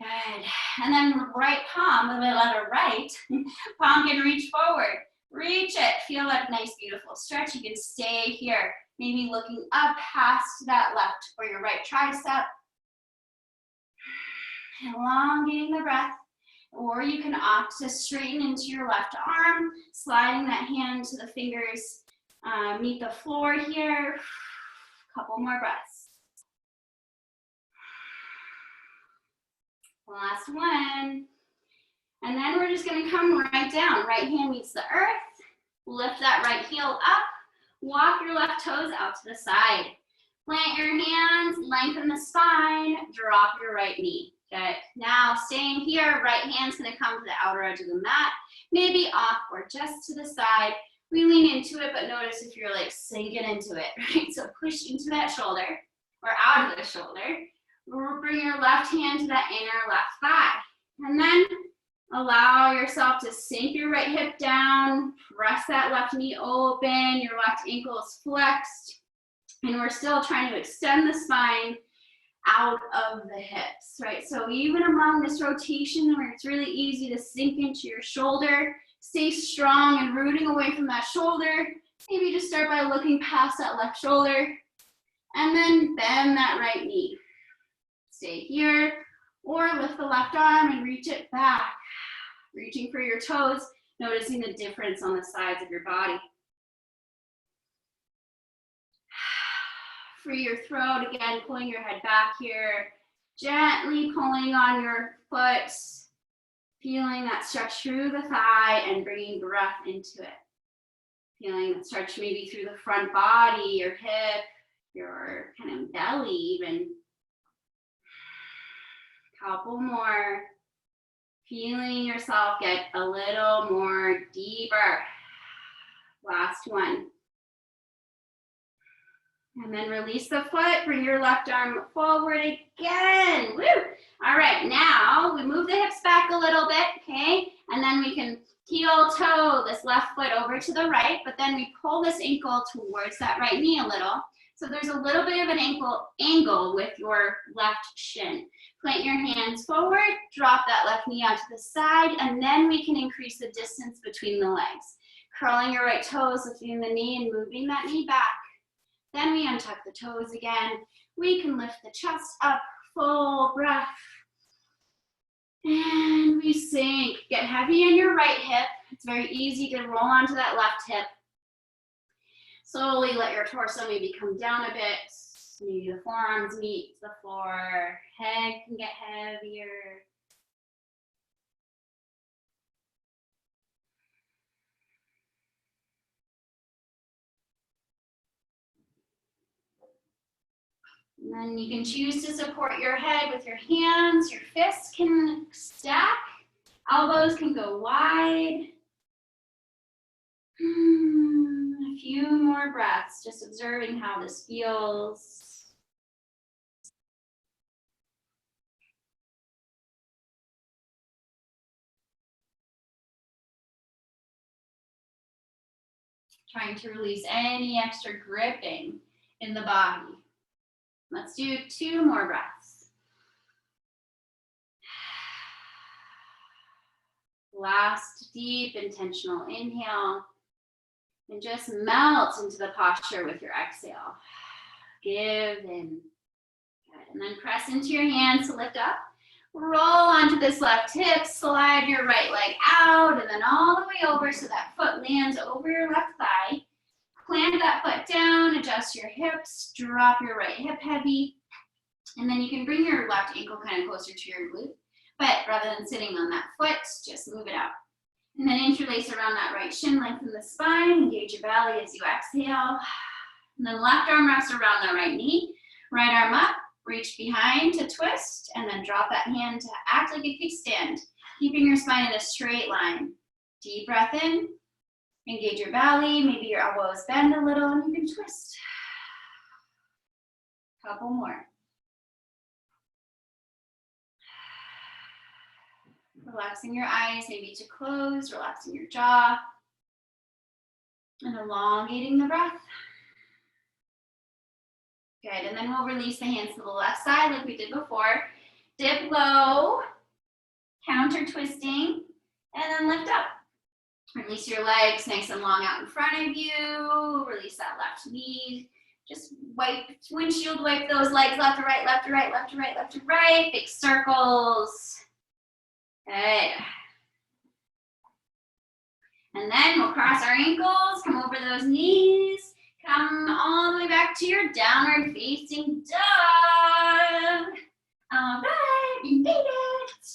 Good. And then right palm, the letter right, palm can reach forward. Reach it. Feel that nice, beautiful stretch. You can stay here, maybe looking up past that left or your right tricep. Elongating the breath. Or you can opt to straighten into your left arm, sliding that hand to the fingers. Meet the floor here. Couple more breaths. Last one. And then we're just going to come right down. Right hand meets the earth. Lift that right heel up. Walk your left toes out to the side. Plant your hands, lengthen the spine, drop your right knee. Good. Now staying here, right hand's going to come to the outer edge of the mat, maybe off or just to the side. We lean into it, but notice if you're like sinking into it, right? So push into that shoulder or out of the shoulder. Bring your left hand to that inner left thigh. And then allow yourself to sink your right hip down, press that left knee open, your left ankle is flexed, and we're still trying to extend the spine out of the hips, right? So even among this rotation where it's really easy to sink into your shoulder, stay strong and rooting away from that shoulder. Maybe just start by looking past that left shoulder and then bend that right knee. Stay here or lift the left arm and reach it back. Reaching for your toes, noticing the difference on the sides of your body. Free your throat, again, pulling your head back here. Gently pulling on your foot. Feeling that stretch through the thigh and bringing breath into it. Feeling that stretch maybe through the front body, your hip, your kind of belly even. Couple more. Feeling yourself get a little more deeper. Last one. And then release the foot, bring your left arm forward again. Woo! All right, now we move the hips back a little bit, okay? And then we can heel toe this left foot over to the right, but then we pull this ankle towards that right knee a little. So there's a little bit of an ankle angle with your left shin. Plant your hands forward, drop that left knee out to the side, and then we can increase the distance between the legs. Curling your right toes, lifting the knee and moving that knee back. Then we untuck the toes again. We can lift the chest up, full breath. And we sink. Get heavy in your right hip. It's very easy to roll onto that left hip. Slowly let your torso maybe come down a bit. Maybe the forearms meet the floor. Head can get heavier. And then you can choose to support your head with your hands. Your fists can stack. Elbows can go wide. A few more breaths, just observing how this feels. Trying to release any extra gripping in the body. Let's do 2 more breaths. Last deep intentional inhale. And just melt into the posture with your exhale. Give in. Good. And then press into your hands to lift up. Roll onto this left hip, slide your right leg out, and then all the way over so that foot lands over your left thigh. Plant that foot down, adjust your hips, drop your right hip heavy, and then you can bring your left ankle kind of closer to your glute, but rather than sitting on that foot, just move it out. And then interlace around that right shin, lengthen the spine, engage your belly as you exhale. And then left arm rests around the right knee, right arm up, reach behind to twist, and then drop that hand to act like a kickstand, keeping your spine in a straight line. Deep breath in, engage your belly, maybe your elbows bend a little, and you can twist. Couple more. Relaxing your eyes, maybe to close, relaxing your jaw, and elongating the breath. Good, and then we'll release the hands to the left side like we did before. Dip low, counter twisting, and then lift up. Release your legs nice and long out in front of you. Release that left knee. Just windshield wipe those legs left to right, left to right, left to right, left to right. Big circles. Good. And then we'll cross our ankles, come over those knees, come all the way back to your downward facing dog. All right, you made it.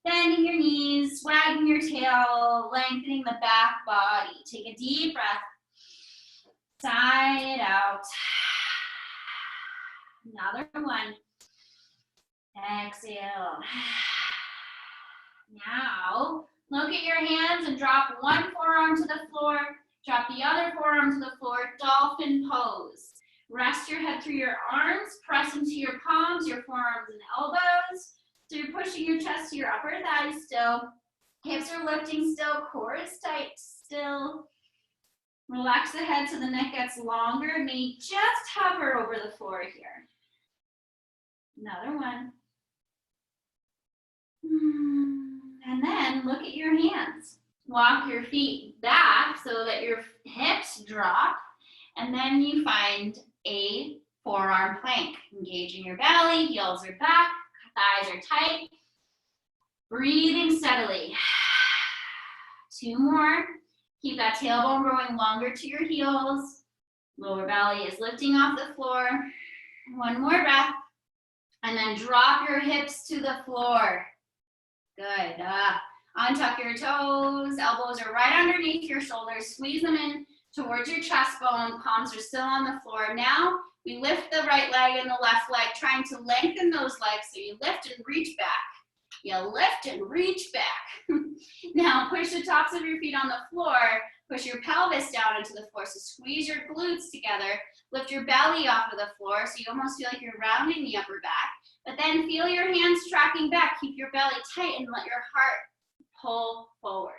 Bending your knees, wagging your tail, lengthening the back body. Take a deep breath. Sigh it out. Another one. Exhale. Now, look at your hands and drop one forearm to the floor. Drop the other forearm to the floor. Dolphin pose. Rest your head through your arms. Press into your palms, your forearms and elbows. So you're pushing your chest to your upper thighs still. Hips are lifting still. Core is tight still. Relax the head so the neck gets longer. Maybe just hover over the floor here. Another one. And then look at your hands. Walk your feet back so that your hips drop. And then you find a forearm plank. Engaging your belly, heels are back, thighs are tight. Breathing steadily. 2 more. Keep that tailbone growing longer to your heels. Lower belly is lifting off the floor. 1 more breath. And then drop your hips to the floor. Good. Untuck your toes. Elbows are right underneath your shoulders. Squeeze them in towards your chest bone. Palms are still on the floor. Now we lift the right leg and the left leg, trying to lengthen those legs. So you lift and reach back. You lift and reach back. Now push the tops of your feet on the floor. Push your pelvis down into the floor. So squeeze your glutes together. Lift your belly off of the floor so you almost feel like you're rounding the upper back. But then feel your hands tracking back. Keep your belly tight and let your heart pull forward.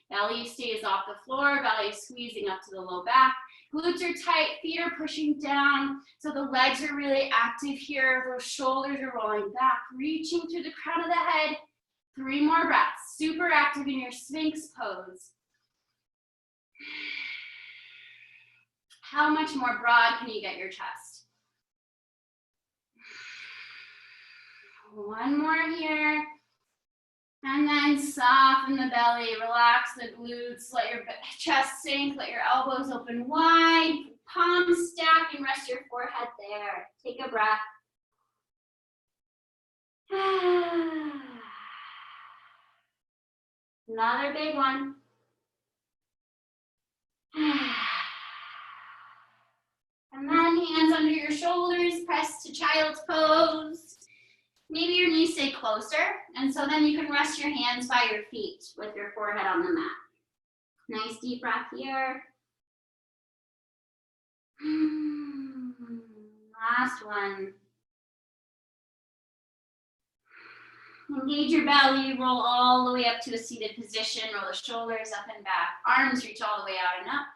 Belly stays off the floor. Belly squeezing up to the low back. Glutes are tight. Feet are pushing down. So the legs are really active here. Those shoulders are rolling back. Reaching through the crown of the head. 3 more breaths. Super active in your Sphinx pose. How much more broad can you get your chest? One more here. And then soften the belly, relax the glutes, let your chest sink, let your elbows open wide, palms stack, and rest your forehead there. Take a breath. Another big one. And then hands under your shoulders, press to child's pose. Maybe your knees stay closer, and so then you can rest your hands by your feet with your forehead on the mat. Nice deep breath here. Last one. Engage your belly, roll all the way up to a seated position, roll the shoulders up and back, arms reach all the way out and up.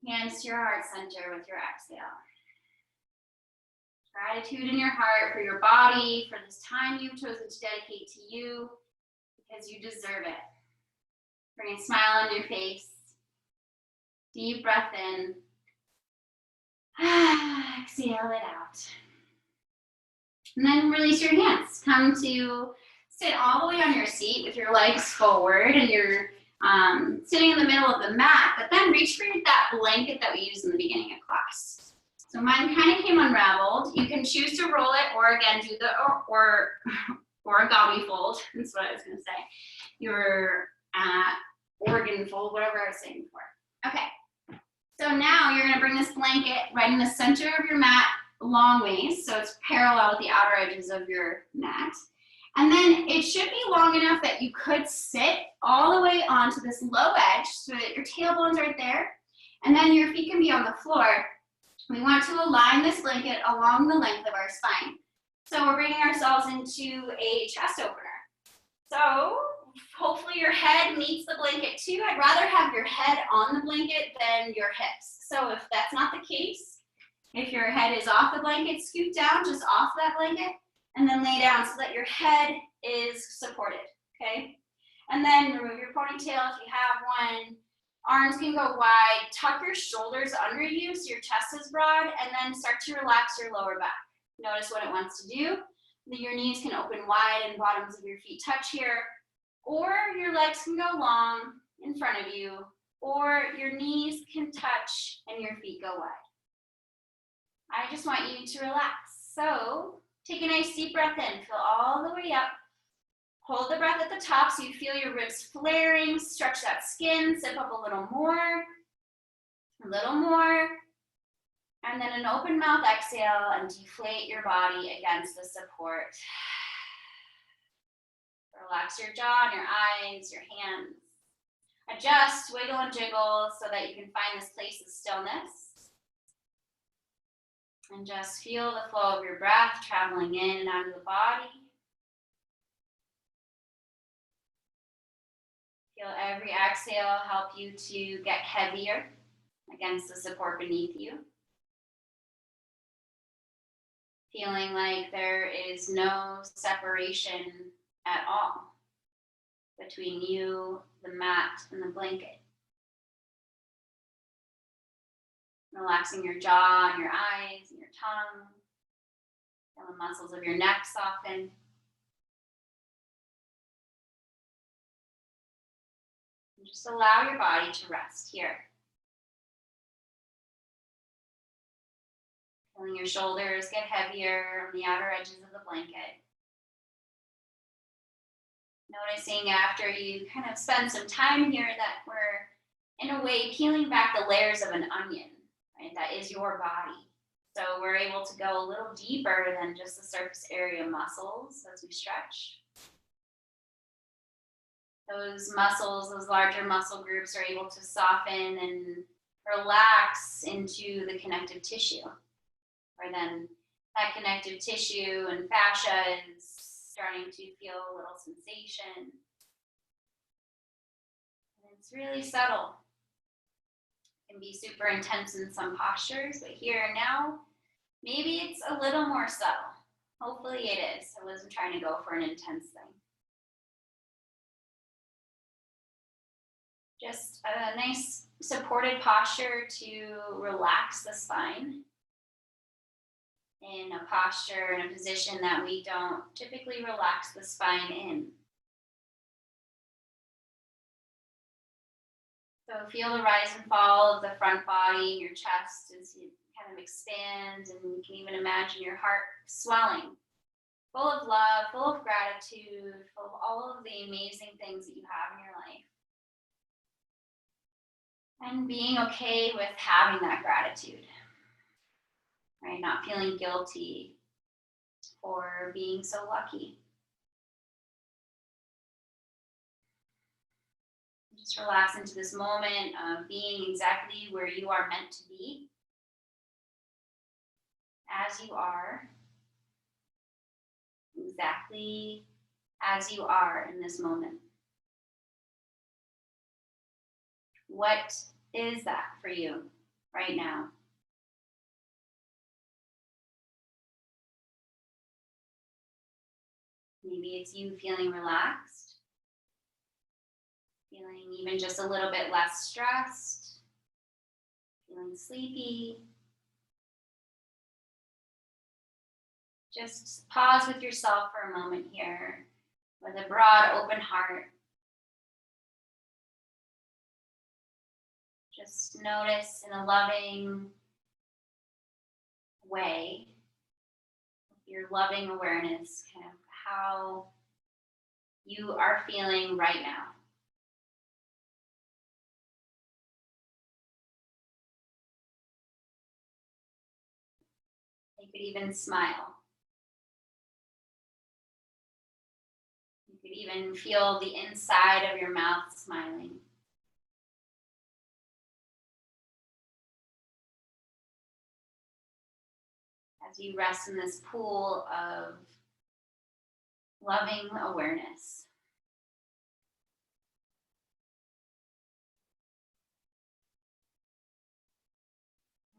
Hands to your heart center with your exhale. Gratitude in your heart for your body, for this time you've chosen to dedicate to you, because you deserve it. Bring a smile on your face. Deep breath in. Exhale it out. And then release your hands. Come to sit all the way on your seat with your legs forward, and you're sitting in the middle of the mat, but then reach for that blanket that we used in the beginning of class. So mine kind of came unraveled. You can choose to roll it, or again, do the origami fold. That's what I was gonna say. Your organ fold, whatever I was saying before. Okay, so now you're gonna bring this blanket right in the center of your mat, long ways, so it's parallel with the outer edges of your mat. And then it should be long enough that you could sit all the way onto this low edge so that your tailbone's right there, and then your feet can be on the floor. We want to align this blanket along the length of our spine. So we're bringing ourselves into a chest opener. So hopefully your head meets the blanket too. I'd rather have your head on the blanket than your hips. So if that's not the case, if your head is off the blanket, scoot down just off that blanket and then lay down so that your head is supported, okay? And then remove your ponytail if you have one. Arms can go wide, tuck your shoulders under you so your chest is broad, and then start to relax your lower back. Notice what it wants to do. Your knees can open wide and bottoms of your feet touch here, or your legs can go long in front of you, or your knees can touch and your feet go wide. I just want you to relax. So take a nice deep breath in, fill all the way up. Hold the breath at the top so you feel your ribs flaring, stretch that skin, zip up a little more, and then an open mouth exhale and deflate your body against the support. Relax your jaw and your eyes, your hands. Adjust, wiggle and jiggle so that you can find this place of stillness. And just feel the flow of your breath traveling in and out of the body. Feel every exhale help you to get heavier against the support beneath you. Feeling like there is no separation at all between you, the mat, and the blanket. Relaxing your jaw and your eyes and your tongue. Feel the muscles of your neck soften. Just allow your body to rest here. Feeling your shoulders get heavier on the outer edges of the blanket. Noticing after you kind of spend some time here that we're, in a way, peeling back the layers of an onion, right? That is your body. So we're able to go a little deeper than just the surface area muscles as we stretch. Those muscles, those larger muscle groups are able to soften and relax into the connective tissue. Or then that connective tissue and fascia is starting to feel a little sensation. And it's really subtle. It can be super intense in some postures, but here and now, maybe it's a little more subtle. Hopefully it is. I wasn't trying to go for an intense thing. Just a nice supported posture to relax the spine. In a posture, in a position that we don't typically relax the spine in. So feel the rise and fall of the front body, your chest as it kind of expands, and you can even imagine your heart swelling, full of love, full of gratitude, full of all of the amazing things that you have in your life. And being okay with having that gratitude, right? Not feeling guilty for being so lucky. Just relax into this moment of being exactly where you are meant to be, as you are, exactly as you are in this moment. What is that for you right now? Maybe it's you feeling relaxed, feeling even just a little bit less stressed, feeling sleepy. Just pause with yourself for a moment here with a broad, open heart. Just notice in a loving way, your loving awareness, kind of how you are feeling right now. You could even smile. You could even feel the inside of your mouth smiling. As you rest in this pool of loving awareness.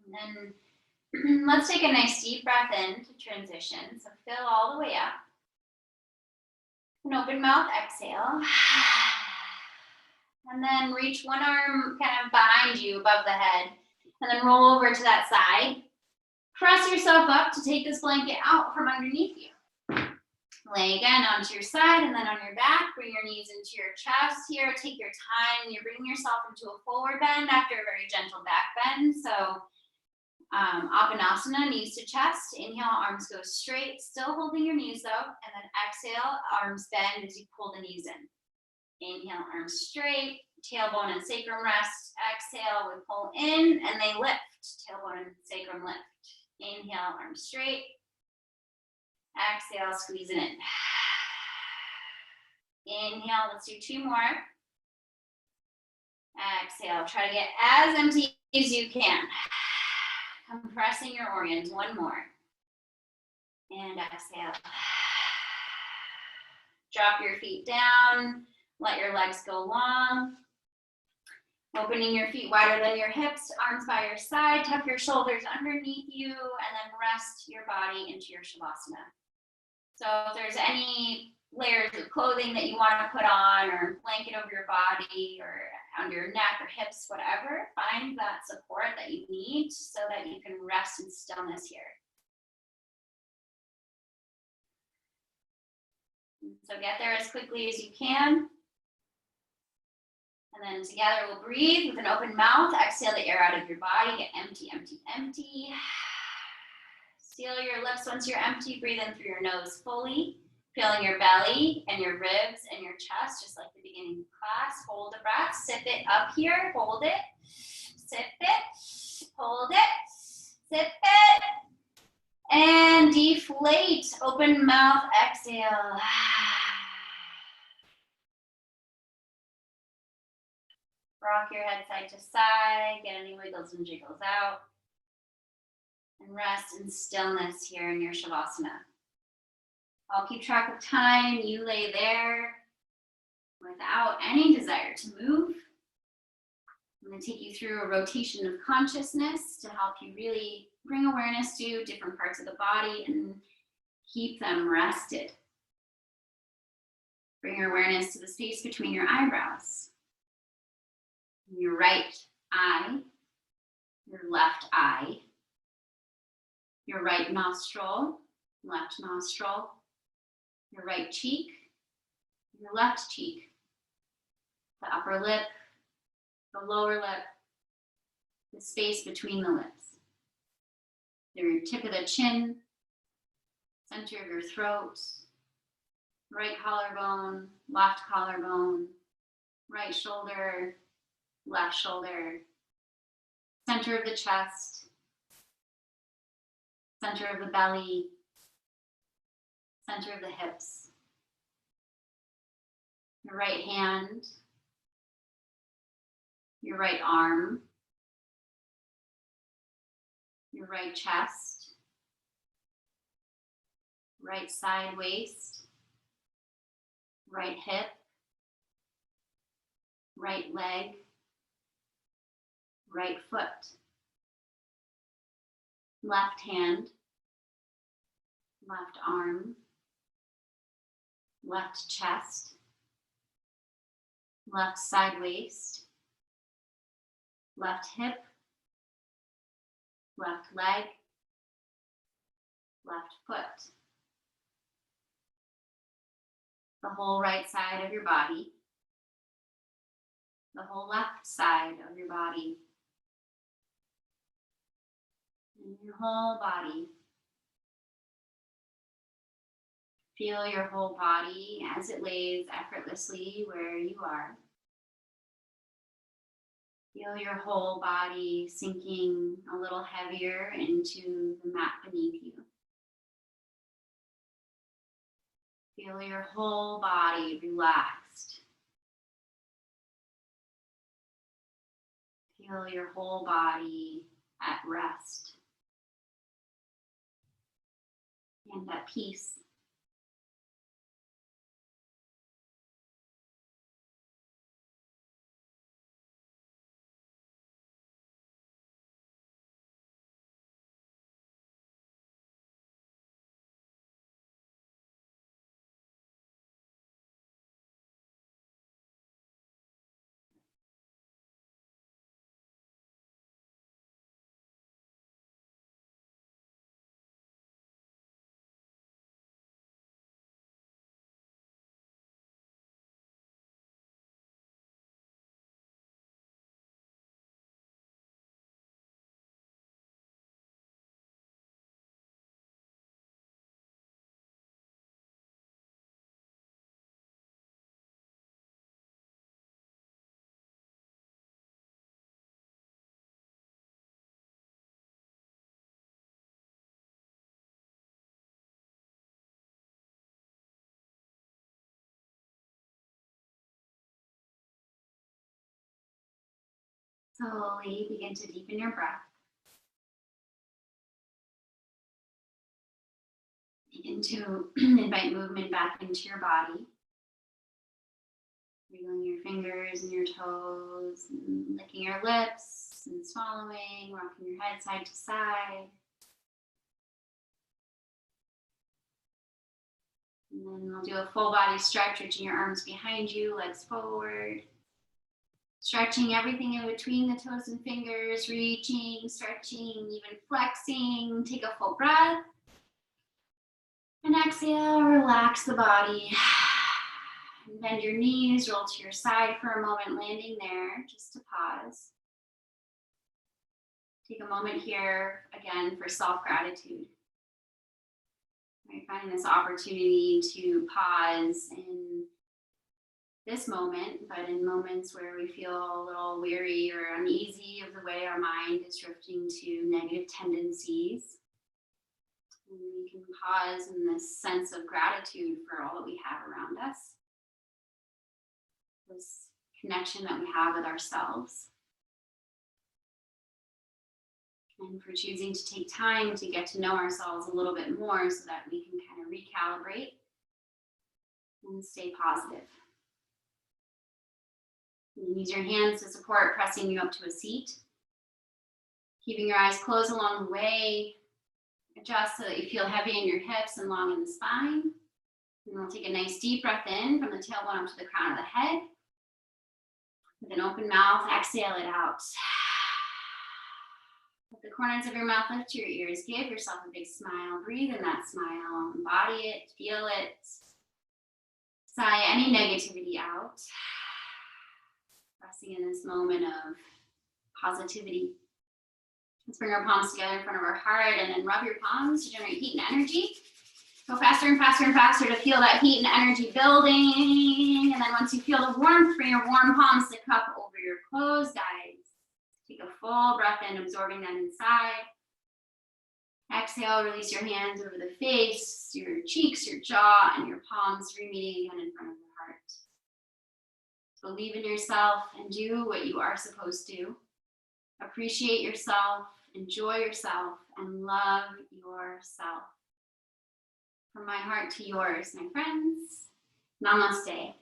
And then let's take a nice deep breath in to transition. So fill all the way up. An open mouth exhale. And then reach one arm kind of behind you above the head. And then roll over to that side. Press yourself up to take this blanket out from underneath you. Lay again onto your side and then on your back. Bring your knees into your chest here. Take your time. You're bringing yourself into a forward bend after a very gentle back bend. So Apanasana, knees to chest. Inhale, arms go straight. Still holding your knees though. And then exhale, arms bend as you pull the knees in. Inhale, arms straight. Tailbone and sacrum rest. Exhale, we pull in and they lift. Tailbone and sacrum lift. Inhale, arms straight. Exhale, squeeze it in. Inhale, let's do two more. Exhale, try to get as empty as you can. Compressing your organs, one more. And exhale. Drop your feet down, let your legs go long. Opening your feet wider than your hips, arms by your side, tuck your shoulders underneath you, and then rest your body into your Shavasana. So if there's any layers of clothing that you want to put on, or blanket over your body, or under your neck or hips, whatever, find that support that you need so that you can rest in stillness here. So get there as quickly as you can. And then together we'll breathe with an open mouth. Exhale the air out of your body. Get empty, empty, empty. Seal your lips once you're empty. Breathe in through your nose fully. Feeling your belly and your ribs and your chest, just like the beginning of class. Hold the breath. Sip it up here. Hold it. Sip it. Hold it. Sip it. And deflate. Open mouth. Exhale. Rock your head side to side. Get any wiggles and jiggles out. And rest in stillness here in your Shavasana. I'll keep track of time. You lay there without any desire to move. I'm going to take you through a rotation of consciousness to help you really bring awareness to different parts of the body and keep them rested. Bring your awareness to the space between your eyebrows. Your right eye, your left eye, your right nostril, left nostril, your right cheek, your left cheek, the upper lip, the lower lip, the space between the lips, your tip of the chin, center of your throat, right collarbone, left collarbone, right shoulder, left shoulder, center of the chest, center of the belly, center of the hips, your right hand, your right arm, your right chest, right side waist, right hip, right leg, right foot, left hand, left arm, left chest, left side waist, left hip, left leg, left foot, the whole right side of your body, the whole left side of your body, and your whole body. Feel your whole body as it lays effortlessly where you are. Feel your whole body sinking a little heavier into the mat beneath you. Feel your whole body relaxed. Feel your whole body at rest and at peace. Slowly begin to deepen your breath. Begin to invite movement back into your body. Wiggling your fingers and your toes, and licking your lips and swallowing, rocking your head side to side. And then we'll do a full body stretch, reaching your arms behind you, legs forward. Stretching everything in between the toes and fingers, reaching, stretching, even flexing. Take a full breath. And exhale, relax the body. And bend your knees, roll to your side for a moment, landing there, just to pause. Take a moment here, again, for self-gratitude. Right, finding this opportunity to pause in this moment, but in moments where we feel a little weary or uneasy of the way our mind is drifting to negative tendencies, and we can pause in this sense of gratitude for all that we have around us, this connection that we have with ourselves, and for choosing to take time to get to know ourselves a little bit more so that we can kind of recalibrate and stay positive. And use your hands to support, pressing you up to a seat. Keeping your eyes closed along the way. Adjust so that you feel heavy in your hips and long in the spine. And we'll take a nice deep breath in from the tailbone up to the crown of the head. With an open mouth, exhale it out. With the corners of your mouth, lift your ears. Give yourself a big smile. Breathe in that smile. Embody it. Feel it. Sigh any negativity out. Resting in this moment of positivity. Let's bring our palms together in front of our heart and then rub your palms to generate heat and energy. Go faster and faster and faster to feel that heat and energy building. And then once you feel the warmth, bring your warm palms to cup over your closed eyes. Take a full breath in, absorbing that inside. Exhale, release your hands over the face, your cheeks, your jaw, and your palms re-meeting again in front of your heart. Believe in yourself and do what you are supposed to. Appreciate yourself, enjoy yourself, and love yourself. From my heart to yours, my friends, namaste.